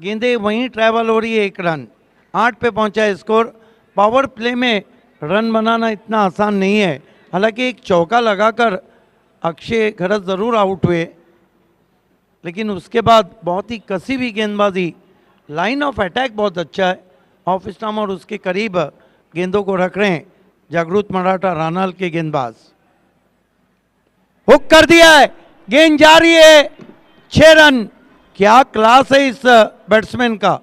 गेंदे वहीं ट्रैवल हो रही है। 1 रन, 8 पे पहुंचा है स्कोर। पावर प्ले में रन बनाना इतना आसान नहीं है। हालांकि एक चौका लगाकर अक्षय घरत ज़रूर आउट हुए, लेकिन उसके बाद बहुत ही कसी हुई गेंदबाजी, लाइन ऑफ अटैक बहुत अच्छा है। ऑफ स्टंप और उसके करीब गेंदों को रख रहे हैं जागृत मराठा रानाल के गेंदबाज। हुक कर दिया है, गेंद जा रही है, 6 रन। क्या क्लास है इस बैट्समैन का।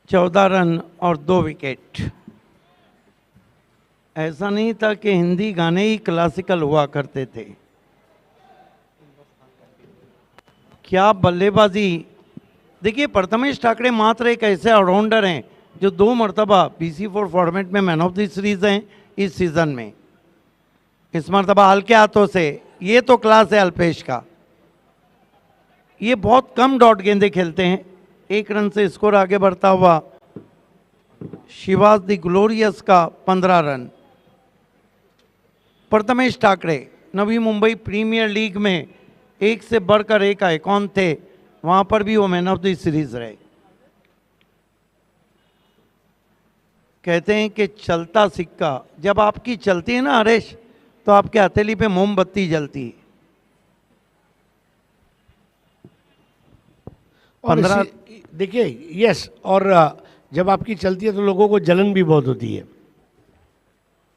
चौदह रन और 2 विकेट। ऐसा नहीं था कि हिंदी गाने ही क्लासिकल हुआ करते थे। क्या बल्लेबाजी। देखिए, प्रथमेश ठाकरे मात्र एक ऐसे ऑलराउंडर हैं जो 2 मरतबा BC4 फॉर्मेट में मैन ऑफ द सीरीज हैं इस सीजन में। इस मरतबा हल्के हाथों से, ये तो क्लास है अल्पेश का। ये बहुत कम डॉट गेंदे खेलते हैं। 1 रन से स्कोर आगे बढ़ता हुआ शिवाज द ग्लोरियस का 15 run. Prathamesh Thackeray Navi Mumbai premier league में एक से बढ़कर एक आइकॉन थे, वहां पर भी वो मैन ऑफ द सीरीज रहे। कहते हैं कि चलता सिक्का जब आपकी चलती है ना हरेश, तो आपके हथेली पे मोमबत्ती जलती है। और 15 देखिए, यस, और जब आपकी चलती है तो लोगों को जलन भी बहुत होती है।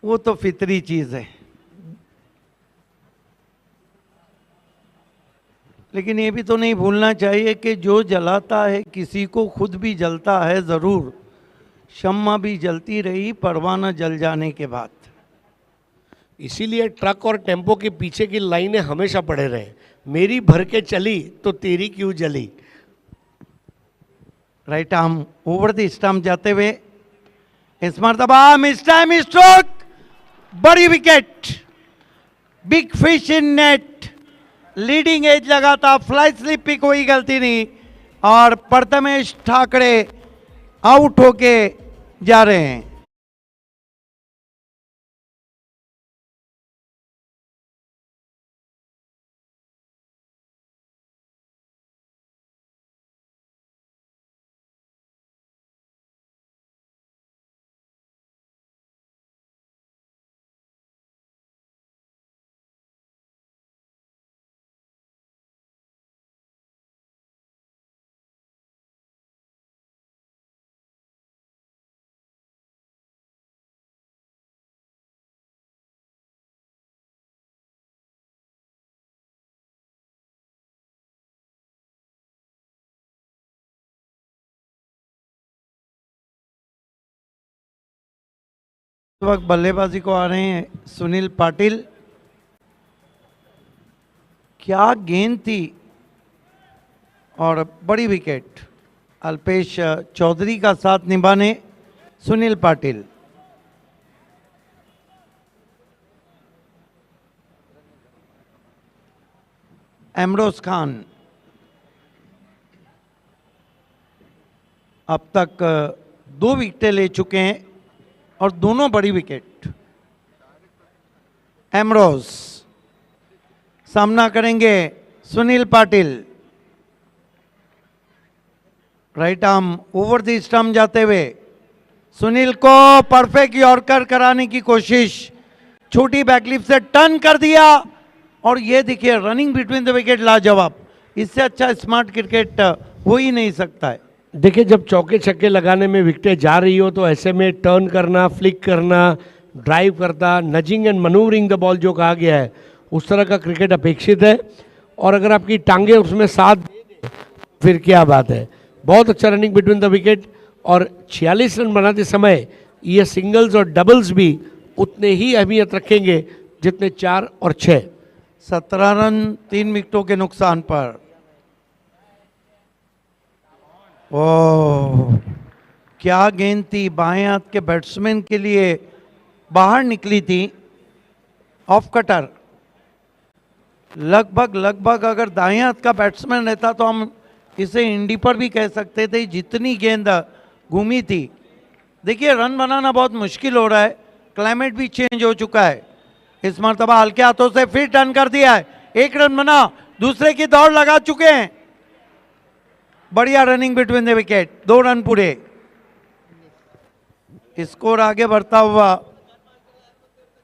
वो तो फितरी चीज है। लेकिन ये भी तो नहीं भूलना चाहिए कि जो जलाता है किसी को खुद भी जलता है जरूर। शम्मा भी जलती रही परवाना जल जाने के बाद। इसीलिए ट्रक और टेम्पो के पीछे की लाइनें हमेशा पड़े रहे। मेरी भर के चली तो तेरी क्यों जली। Right arm over the stump जाते हुए इस मरतबा मिस टाइम स्ट्रोक, बड़ी wicket, big fish in net, leading edge लगा था, फ्लाई स्लिप की कोई गलती नहीं और प्रथमेश ठाकरे आउट होके जा रहे हैं। इस वक्त बल्लेबाजी को आ रहे हैं सुनील पाटिल। क्या गेंद थी और बड़ी विकेट। अल्पेश चौधरी का साथ निभाने सुनील पाटिल। एमरोज खान अब तक 2 विकेटें ले चुके हैं और दोनों बड़ी विकेट। एमरोज सामना करेंगे Sunil Patil. Right arm over the stump जाते हुए सुनील को परफेक्ट यॉर्कर कराने की कोशिश। छोटी बैकलिप से टर्न कर दिया और ये देखिए रनिंग बिटवीन द विकेट लाजवाब। इससे अच्छा स्मार्ट क्रिकेट हो ही नहीं सकता है। देखिए जब चौके छक्के लगाने में विकेटें जा रही हो तो ऐसे में टर्न करना, फ्लिक करना, ड्राइव करना, nudging end manoeuvring the ball जो कहा गया है उस तरह का क्रिकेट अपेक्षित है। और अगर आपकी टांगे उसमें साथ दे दे, फिर क्या बात है। बहुत अच्छा रनिंग बिटवीन द विकेट और 46 रन बनाते समय ये सिंगल्स और डबल्स भी उतने ही अहमियत रखेंगे जितने 4 और 6। 17 रन 3 विकेटों के नुकसान पर। ओह क्या गेंद थी, बाएं हाथ के बैट्समैन के लिए बाहर निकली थी, ऑफ कटर। लगभग अगर दाएं हाथ का बैट्समैन रहता तो हम इसे इंडी पर भी कह सकते थे, जितनी गेंद घूमी थी। देखिए रन बनाना बहुत मुश्किल हो रहा है, क्लाइमेट भी चेंज हो चुका है। इस मरतबा हल्के हाथों से फिर टर्न कर दिया है, 1 रन बना, दूसरे की दौड़ लगा चुके हैं। बढ़िया running between the wicket, 2 run पूरे। स्कोर आगे बढ़ता हुआ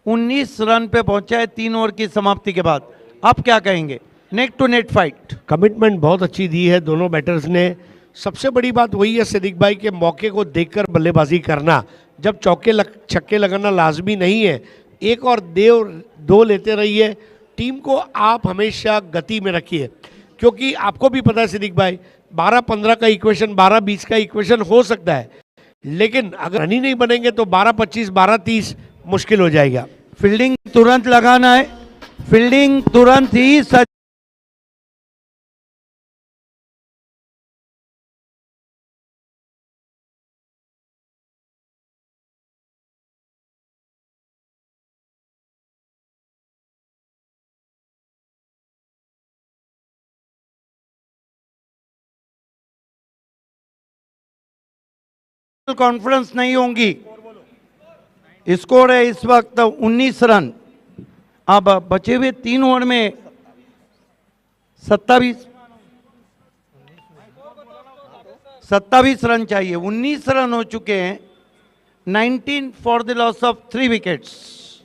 19 रन पे पहुंचा है 3 ओवर की समाप्ति के बाद। अब क्या कहेंगे, net to net fight. Commitment बहुत अच्छी दी है दोनों बैटर्स ने। सबसे बड़ी बात वही है सिद्दीक भाई के मौके को देखकर बल्लेबाजी करना। जब छक्के लगाना लाजमी नहीं है, 1 और 2 लेते रहिए। टीम को आप हमेशा गति में रखिए, क्योंकि आपको भी पता है सिद्दीक भाई 12-15 का इक्वेशन, 12-20 का इक्वेशन हो सकता है, लेकिन अगर रन ही नहीं बनेंगे तो 12-25, 12-30 मुश्किल हो जाएगा। फील्डिंग तुरंत लगाना है, फील्डिंग तुरंत ही सच। कॉन्फ्रेंस नहीं होंगी। स्कोर है इस वक्त 19 रन। अब बचे हुए 3 ओवर में 27 रन चाहिए। 19 रन हो चुके हैं, 19 for the loss of 3 wickets.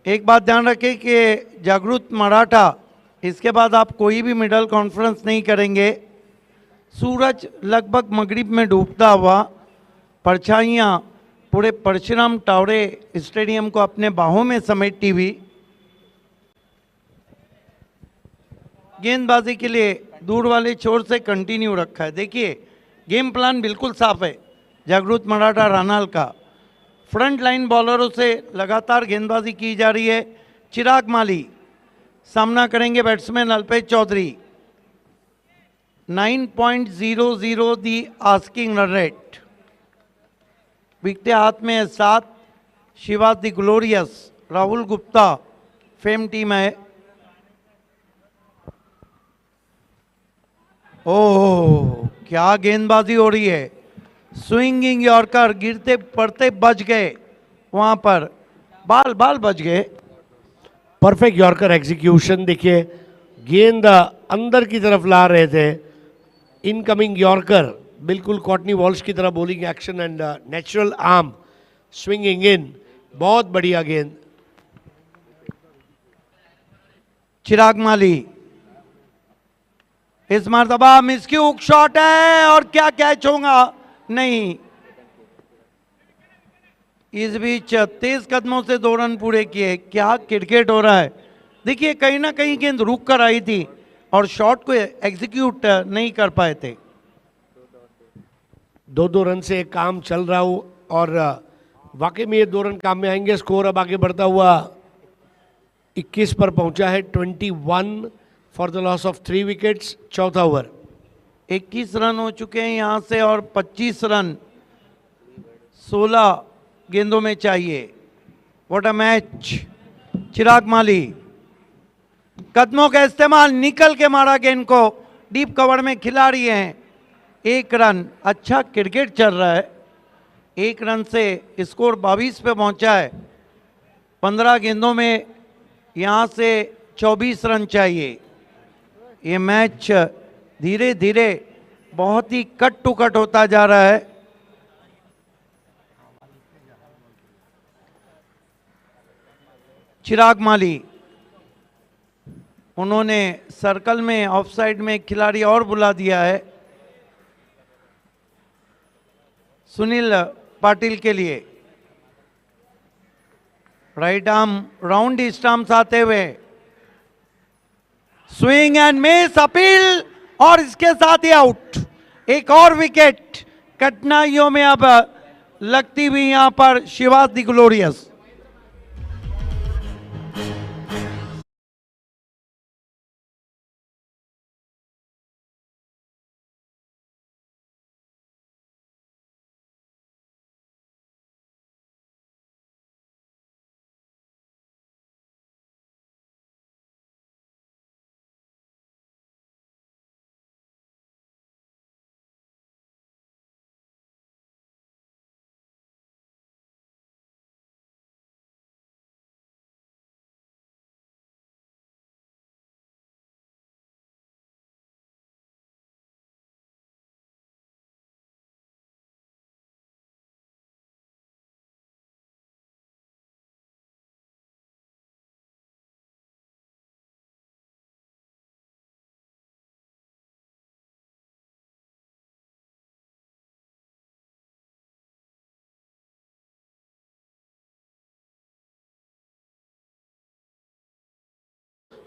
एक बात ध्यान रखें कि जागृत मराठा, इसके बाद आप कोई भी मिडल कॉन्फ्रेंस नहीं करेंगे। सूरज लगभग मगरिब में डूबता हुआ, परछाइयाँ पूरे परशुराम टावरे स्टेडियम को अपने बाहों में समेटती हुई। गेंदबाजी के लिए दूर वाले छोर से कंटिन्यू रखा है। देखिए गेम प्लान बिल्कुल साफ है जागृत मराठा रानाल का। फ्रंट लाइन बॉलरों से लगातार गेंदबाजी की जा रही है। चिराग माली सामना करेंगे batsman Alpesh Chaudhary. 9.00 the asking run rate. विकेटें हाथ में है 7। Shiva the glorious, Rahul Gupta fame team है। ओह क्या गेंदबाजी हो रही है, स्विंगिंग यॉर्कर, गिरते पड़ते बच गए, वहां पर बाल बच गए। Perfect yorker execution. देखिए गेंद अंदर की तरफ ला रहे थे, इनकमिंग यॉर्कर बिल्कुल कॉटनी वॉल्श की तरह bowling action end natural arm swinging in. बहुत बढ़िया गेंद। चिराग माली इस मरतबा मिसकी हुक शॉट है और क्या कैच होगा, नहीं। इस बीच तेज कदमों से 2 रन पूरे किए। क्या क्रिकेट हो रहा है। देखिए कहीं ना कहीं गेंद रुक कर आई थी और शॉट को एग्जीक्यूट नहीं कर पाए थे। 2 रन से काम चल रहा हो और वाकई में ये 2 रन काम में आएंगे। स्कोर अब आगे बढ़ता हुआ 21 पर पहुंचा है। 21 for the loss of 3 wickets. चौथा ओवर। 21 रन हो चुके हैं यहां से और 25 रन 16 गेंदों में चाहिए। What a match. Chirag Mali कदमों का इस्तेमाल, निकल के मारा गेंद को, डीप कवर में खिलाड़ी हैं। 1 रन। अच्छा क्रिकेट चल रहा है। 1 रन से स्कोर 22 पे पहुंचा है। 15 गेंदों में यहां से 24 रन चाहिए। ये मैच धीरे धीरे बहुत ही कट टू कट होता जा रहा है। चिराग माली, उन्होंने सर्कल में ऑफ साइड में एक खिलाड़ी और बुला दिया है सुनील पाटिल के लिए। राइट आर्म राउंड स्टंप्स आते हुए स्विंग एंड मिस, अपील, और इसके साथ ही आउट। एक और विकेट कठिनाइयों में अब लगती हुई यहां पर शिवाज दी ग्लोरियस।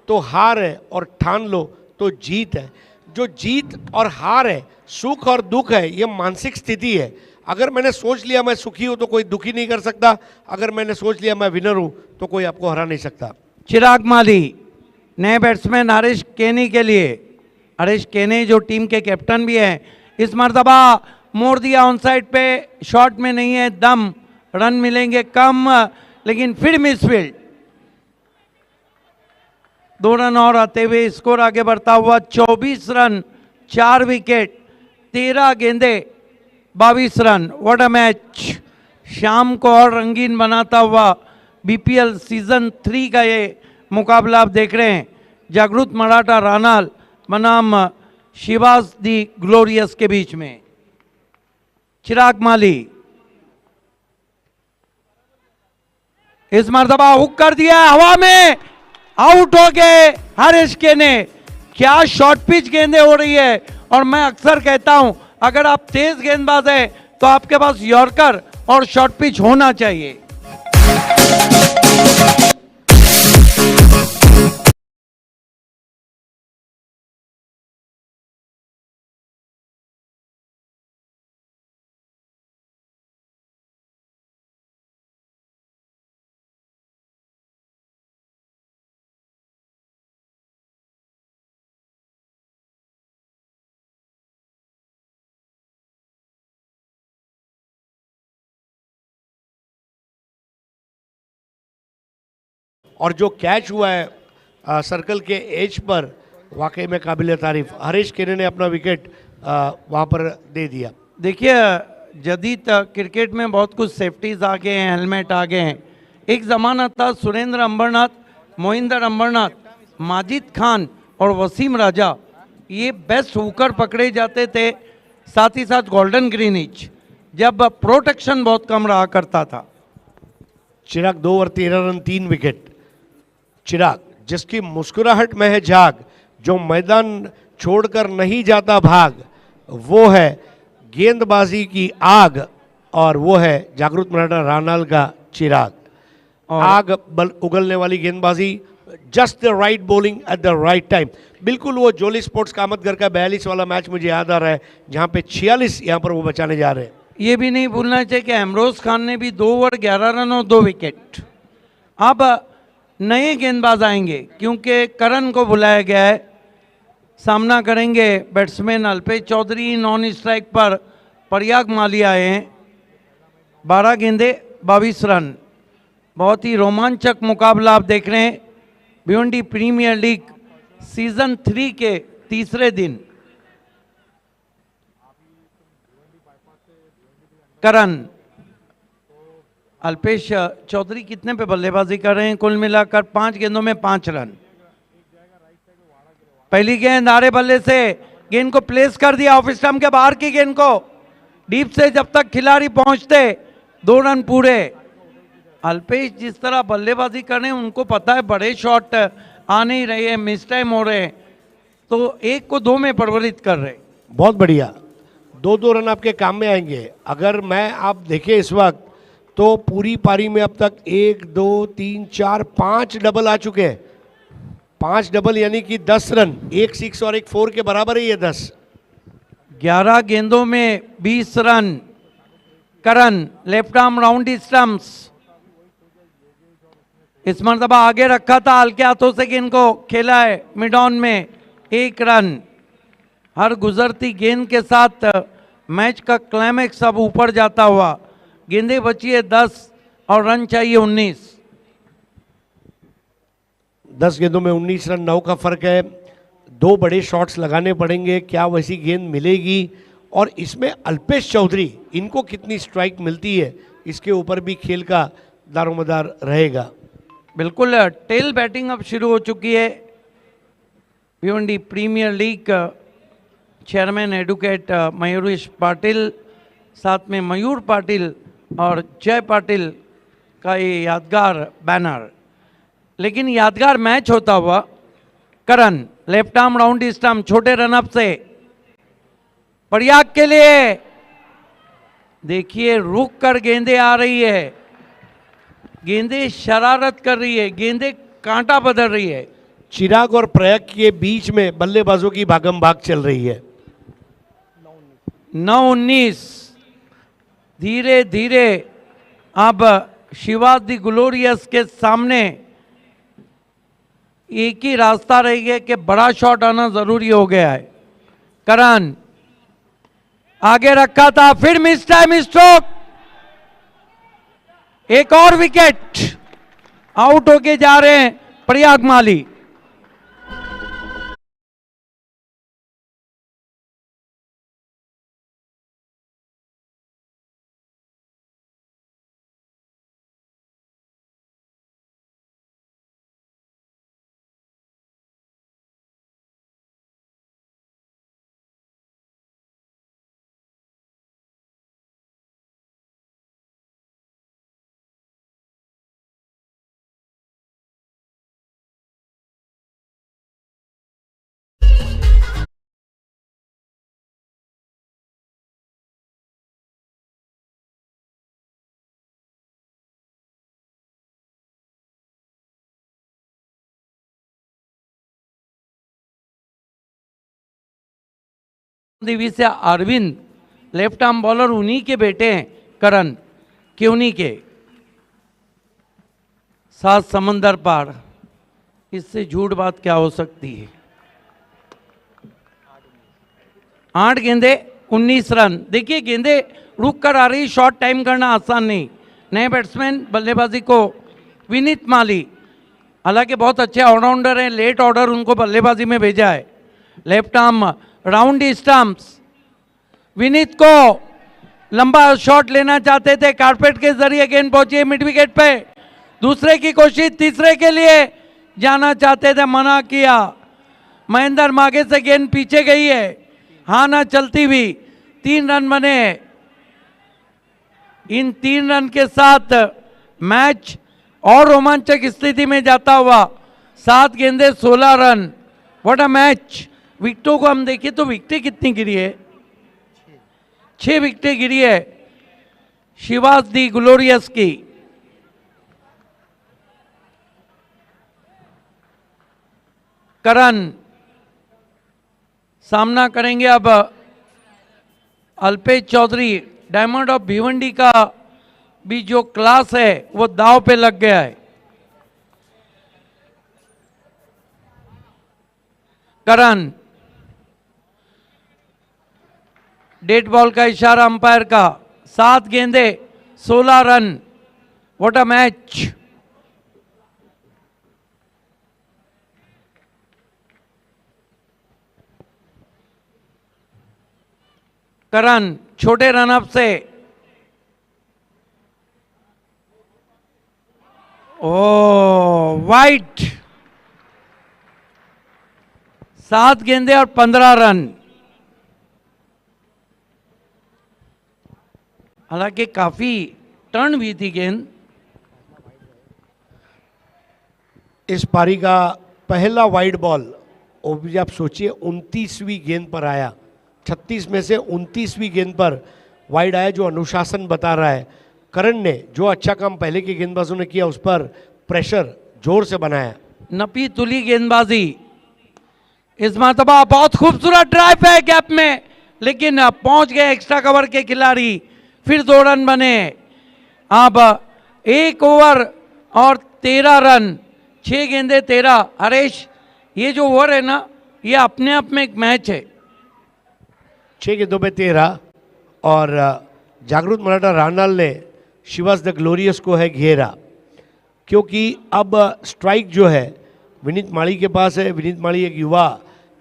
तो हार है और ठान लो तो जीत है। जो जीत और हार है, सुख और दुख है, ये मानसिक स्थिति है। अगर मैंने सोच लिया मैं सुखी हूं तो कोई दुखी नहीं कर सकता, अगर मैंने सोच लिया मैं विनर हूं तो कोई आपको हरा नहीं सकता। चिराग माली नए बैट्समैन हरीश केनी के लिए। हरीश केनी जो टीम के कैप्टन भी हैं, इस मर्तबा मोड़ दिया ऑन साइड पे, शॉट में नहीं है दम, रन मिलेंगे कम, लेकिन फिर मिसफील्ड। 2 रन और आते हुए स्कोर आगे बढ़ता हुआ 24 रन, 4 विकेट, 13 गेंदे, 22 रन। What a match. शाम को और रंगीन बनाता हुआ बीपीएल सीजन 3 का ये मुकाबला आप देख रहे हैं जागृत मराठा रानाल बनाम शिवाज दी ग्लोरियस के बीच में। चिराग माली इस मर्तबा हुक कर दिया हवा में, आउट हो गए हरीश केने। क्या शॉर्ट पिच गेंदें हो रही है, और मैं अक्सर कहता हूं अगर आप तेज गेंदबाज हैं तो आपके पास यॉर्कर और शॉर्ट पिच होना चाहिए। और जो कैच हुआ है सर्कल के एज पर, वाकई में काबिल तारीफ। हरीश केने ने अपना विकेट वहाँ पर दे दिया। देखिए जदीद क्रिकेट में बहुत कुछ सेफ्टीज आ गए हैं, हेलमेट आ गए हैं। एक ज़माना था सुरेंद्र अंबरनाथ, मोहिंदर अंबरनाथ, माजिद खान और वसीम राजा, ये बेस्ट हुकर पकड़े जाते थे, साथ ही साथ गोल्डन ग्रीनिच, जब प्रोटेक्शन बहुत कम रहा करता था। Chirag 2 over 13 run 3 wicket. Chirag जिसकी मुस्कुराहट में है जाग, जो मैदान छोड़कर नहीं जाता भाग, वो है गेंदबाजी की आग, और वो है जागृत मराठा रानाल का चिराग। आग उगलने वाली गेंदबाजी, just the right bowling at the right time. बिल्कुल वो जोली स्पोर्ट्स कामतगर का 42 वाला मैच मुझे याद आ रहा है, जहाँ पे 46 यहाँ पर वो बचाने जा रहे हैं। ये भी नहीं भूलना चाहिए कि अमरोज खान ने भी 2 ओवर 11 रन और 2 विकेट। अब नए गेंदबाज आएंगे क्योंकि करण को बुलाया गया है, सामना करेंगे batsman Alpesh Chaudhary. Non strike पर प्रयाग माली आए हैं, 12 गेंदे 22 रन। बहुत ही रोमांचक मुकाबला आप देख रहे हैं भिवंडी प्रीमियर लीग सीजन 3 के तीसरे दिन। करण, अल्पेश चौधरी कितने पे बल्लेबाजी कर रहे हैं? कुल मिलाकर 5 गेंदों में 5 रन। पहली गेंद आरे बल्ले से गेंद को प्लेस कर दिया ऑफ स्टंप के बाहर की गेंद को, डीप से जब तक खिलाड़ी पहुंचते 2 रन पूरे। अल्पेश जिस तरह बल्लेबाजी कर रहे हैं उनको पता है बड़े शॉट आ नहीं रहे हैं, मिस टाइम हो रहे हैं, तो 1 को 2 में परिवर्तित कर रहे हैं। बहुत बढ़िया, 2-2 रन आपके काम में आएंगे। अगर मैं आप देखें इस वक्त तो पूरी पारी में अब तक 1 2 3 4 5 डबल आ चुके हैं। 5 डबल यानी कि 10 रन, 1 6 और 1 4 के बराबर है ये 10। 11 गेंदों में 20 रन। करण लेफ्ट आर्म राउंड स्टंप्स, इस मरतबा आगे रखा था, हल्के हाथों से गेंद को खेला है मिड ऑन में, 1 रन। हर गुजरती गेंद के साथ मैच का क्लाइमैक्स अब ऊपर जाता हुआ। गेंदें बची है 10 और रन चाहिए 19। 10 गेंदों में 19 रन, 9 का फर्क है। 2 बड़े शॉट्स लगाने पड़ेंगे, क्या वैसी गेंद मिलेगी? और इसमें अल्पेश चौधरी, इनको कितनी स्ट्राइक मिलती है, इसके ऊपर भी खेल का दारोमदार रहेगा। बिल्कुल, टेल बैटिंग अब शुरू हो चुकी है। Bhiwandi premier league chairman advocate Mayuresh Patil, साथ में मयूर पाटिल और जय पाटिल का ये यादगार बैनर। लेकिन यादगार मैच होता हुआ। करण लेफ्ट आर्म राउंड स्टंप, छोटे रनअप से प्रयाग के लिए, देखिए रुक कर गेंदें आ रही है, गेंदें शरारत कर रही है, गेंदें कांटा बदल रही है। चिराग और प्रयाग के बीच में बल्लेबाजों की भागम भाग चल रही है। 9-19, धीरे धीरे अब शिवाज दी ग्लोरियस के सामने एक ही रास्ता रह गया कि बड़ा शॉट आना जरूरी हो गया है। करण आगे रखा था, फिर मिस टाइम स्ट्रोक, एक और विकेट, आउट होके जा रहे हैं प्रयाग माली। देवी से अरविंद लेफ्ट आर्म बॉलर उन्हीं के बेटे हैं करण के, उन्हीं के। 7 समंदर पार, इससे झूठ बात क्या हो सकती है। 8 गेंदे 19 रन। देखिए गेंदे रुक कर आ रही, शॉर्ट टाइम करना आसान नहीं। नए बैट्समैन बल्लेबाजी को विनीत माली, हालांकि बहुत अच्छे ऑलराउंडर हैं, लेट ऑर्डर उनको बल्लेबाजी में भेजा है। Left arm round stumps, Vineet को लंबा शॉट लेना चाहते थे, कारपेट के जरिए गेंद पहुंची है मिड विकेट पे। दूसरे की कोशिश, तीसरे के लिए जाना चाहते थे, मना किया। महेंद्र मागे से गेंद पीछे गई है, हाँ ना चलती हुई। 3 रन बने। इन 3 रन के साथ मैच और रोमांचक स्थिति में जाता हुआ। 7 गेंदे 16 रन, व्हाट अ मैच। विकेटों को हम देखिए तो विकेटें कितनी गिरी है, 6 विकेटें गिरी है शिवाज दी ग्लोरियस की। करण सामना करेंगे अब अल्पेश चौधरी। डायमंड ऑफ भिवंडी का भी जो क्लास है वो दांव पे लग गया है। करण, डेड बॉल का इशारा अंपायर का। 7 गेंदे 16 रन, व्हाट अ मैच। करण छोटे रनअप से, ओ वाइट। 7 गेंदे और 15 रन। हालांकि काफी टर्न भी थी गेंद। इस पारी का पहला वाइड बॉल, वो भी आप सोचिए 29वीं गेंद पर आया, 36 में से 29वीं गेंद पर वाइड आया, जो अनुशासन बता रहा है। करण ने जो अच्छा काम पहले के गेंदबाजों ने किया उस पर प्रेशर जोर से बनाया। नपी तुली गेंदबाजी इस मरतबा, बहुत खूबसूरत ड्राइव है गैप में, लेकिन पहुंच गए एक्स्ट्रा कवर के खिलाड़ी, फिर 2 रन बने। अब 1 ओवर और 13 रन, 6 गेंदे 13। हरेश, ये जो ओवर है ना, ये अपने आप में एक मैच है। 6 गेंदों में 13 और जागृत मराठा रानाल ने शिवास द ग्लोरियस को है घेरा, क्योंकि अब स्ट्राइक जो है विनीत माली के पास है। विनीत माली एक युवा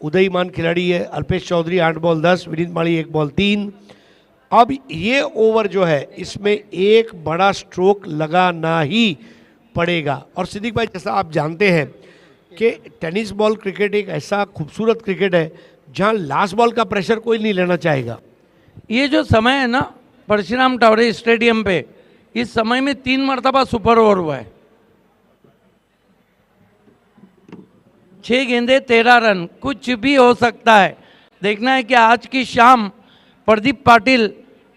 उदयमान खिलाड़ी है। अल्पेश चौधरी 8 बॉल 10, विनीत माली 1 बॉल 3। अब ये ओवर जो है इसमें एक बड़ा स्ट्रोक लगाना ही पड़ेगा। और सिद्दीक भाई, जैसा आप जानते हैं कि टेनिस बॉल क्रिकेट एक ऐसा खूबसूरत क्रिकेट है जहां लास्ट बॉल का प्रेशर कोई नहीं लेना चाहेगा। ये जो समय है ना परशुराम टावरे स्टेडियम पे, इस समय में 3 मरतबा सुपर ओवर हुआ है। 6 गेंदे 13 रन, कुछ भी हो सकता है। देखना है कि आज की शाम प्रदीप पाटिल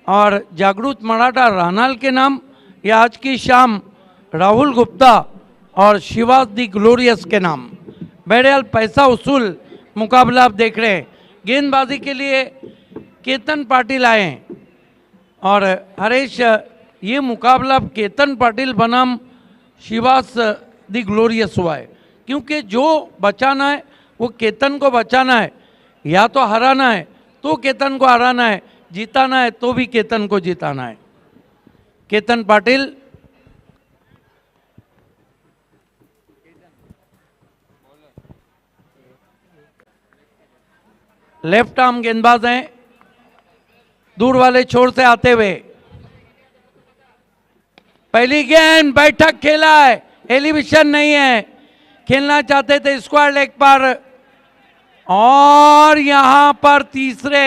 और जागृत मराठा रानाल के नाम, या आज की शाम राहुल गुप्ता और शिवास दी ग्लोरियस के नाम। बहरहाल पैसा उसूल मुकाबला आप देख रहे हैं। गेंदबाजी के लिए केतन पाटिल आए हैं और हरेश, ये मुकाबला केतन पाटिल बनाम शिवास दी ग्लोरियस हुआ है, क्योंकि जो बचाना है वो केतन को बचाना है। या तो हराना है तो केतन को हराना है, जीताना है तो भी केतन को जिताना है। केतन पाटिल लेफ्ट आर्म गेंदबाज हैं, दूर वाले छोर से आते हुए। पहली गेंद बैठक खेला है, एलिवेशन नहीं है। खेलना चाहते थे स्क्वायर लेग पर, और यहां पर तीसरे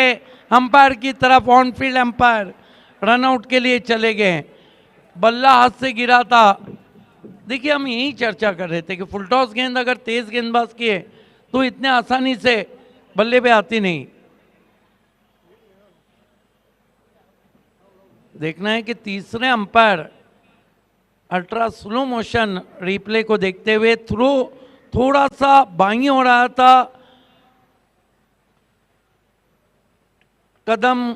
अंपायर की तरफ ऑन फील्ड अंपायर रनआउट के लिए चले गए। बल्ला हाथ से गिरा था। देखिए, हम यही चर्चा कर रहे थे कि फुल टॉस गेंद अगर तेज गेंदबाज की है तो इतने आसानी से बल्ले पे आती नहीं। देखना है कि तीसरे umpire ultra slow motion replay को देखते हुए थ्रो थोड़ा सा बाई हो रहा था, कदम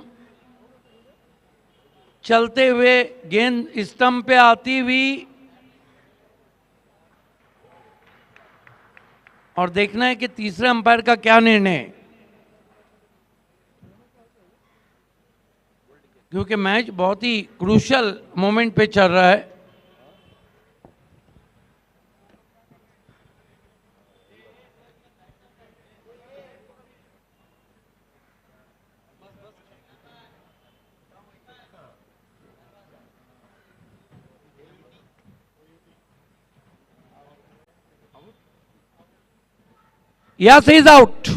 चलते हुए गेंद स्टंप पे आती हुई। और देखना है कि तीसरे अंपायर का क्या निर्णय है, क्योंकि मैच बहुत ही क्रूशियल मोमेंट पे चल रहा है। Yes, he's out.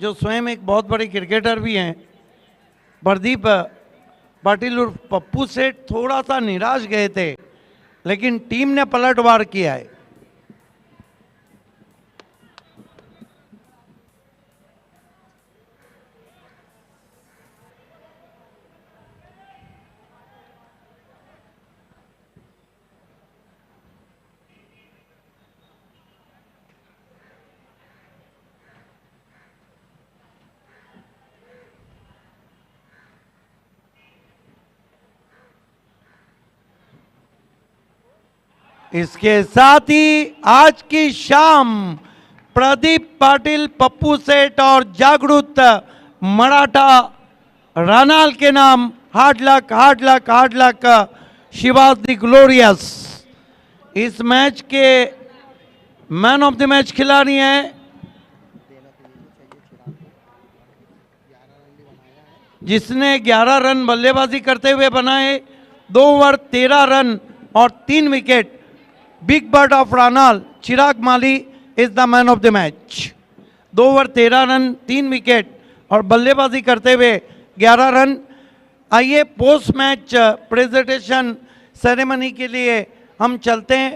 जो स्वयं एक बहुत बड़े क्रिकेटर भी हैं, प्रदीप पाटिल उर्फ पप्पू सेठ थोड़ा सा निराश गए थे, लेकिन टीम ने पलटवार किया है। इसके साथ ही आज की शाम प्रदीप पाटिल, पप्पू सेठ और जागृत मराठा रानाल के नाम hard luck, hard luck, hard luck, Shivas the glorious इस मैच के मैन ऑफ द मैच खिलाड़ी हैं, जिसने 11 रन बल्लेबाजी करते हुए बनाए, 2 ओवर 13 रन और 3 wicket. Big bird of Ranal Chirag Mali is the man of the match. 2 over 13 run, 3 wicket और बल्लेबाजी करते हुए 11 रन। आइए पोस्ट मैच प्रेजेंटेशन सेरेमनी के लिए हम चलते हैं।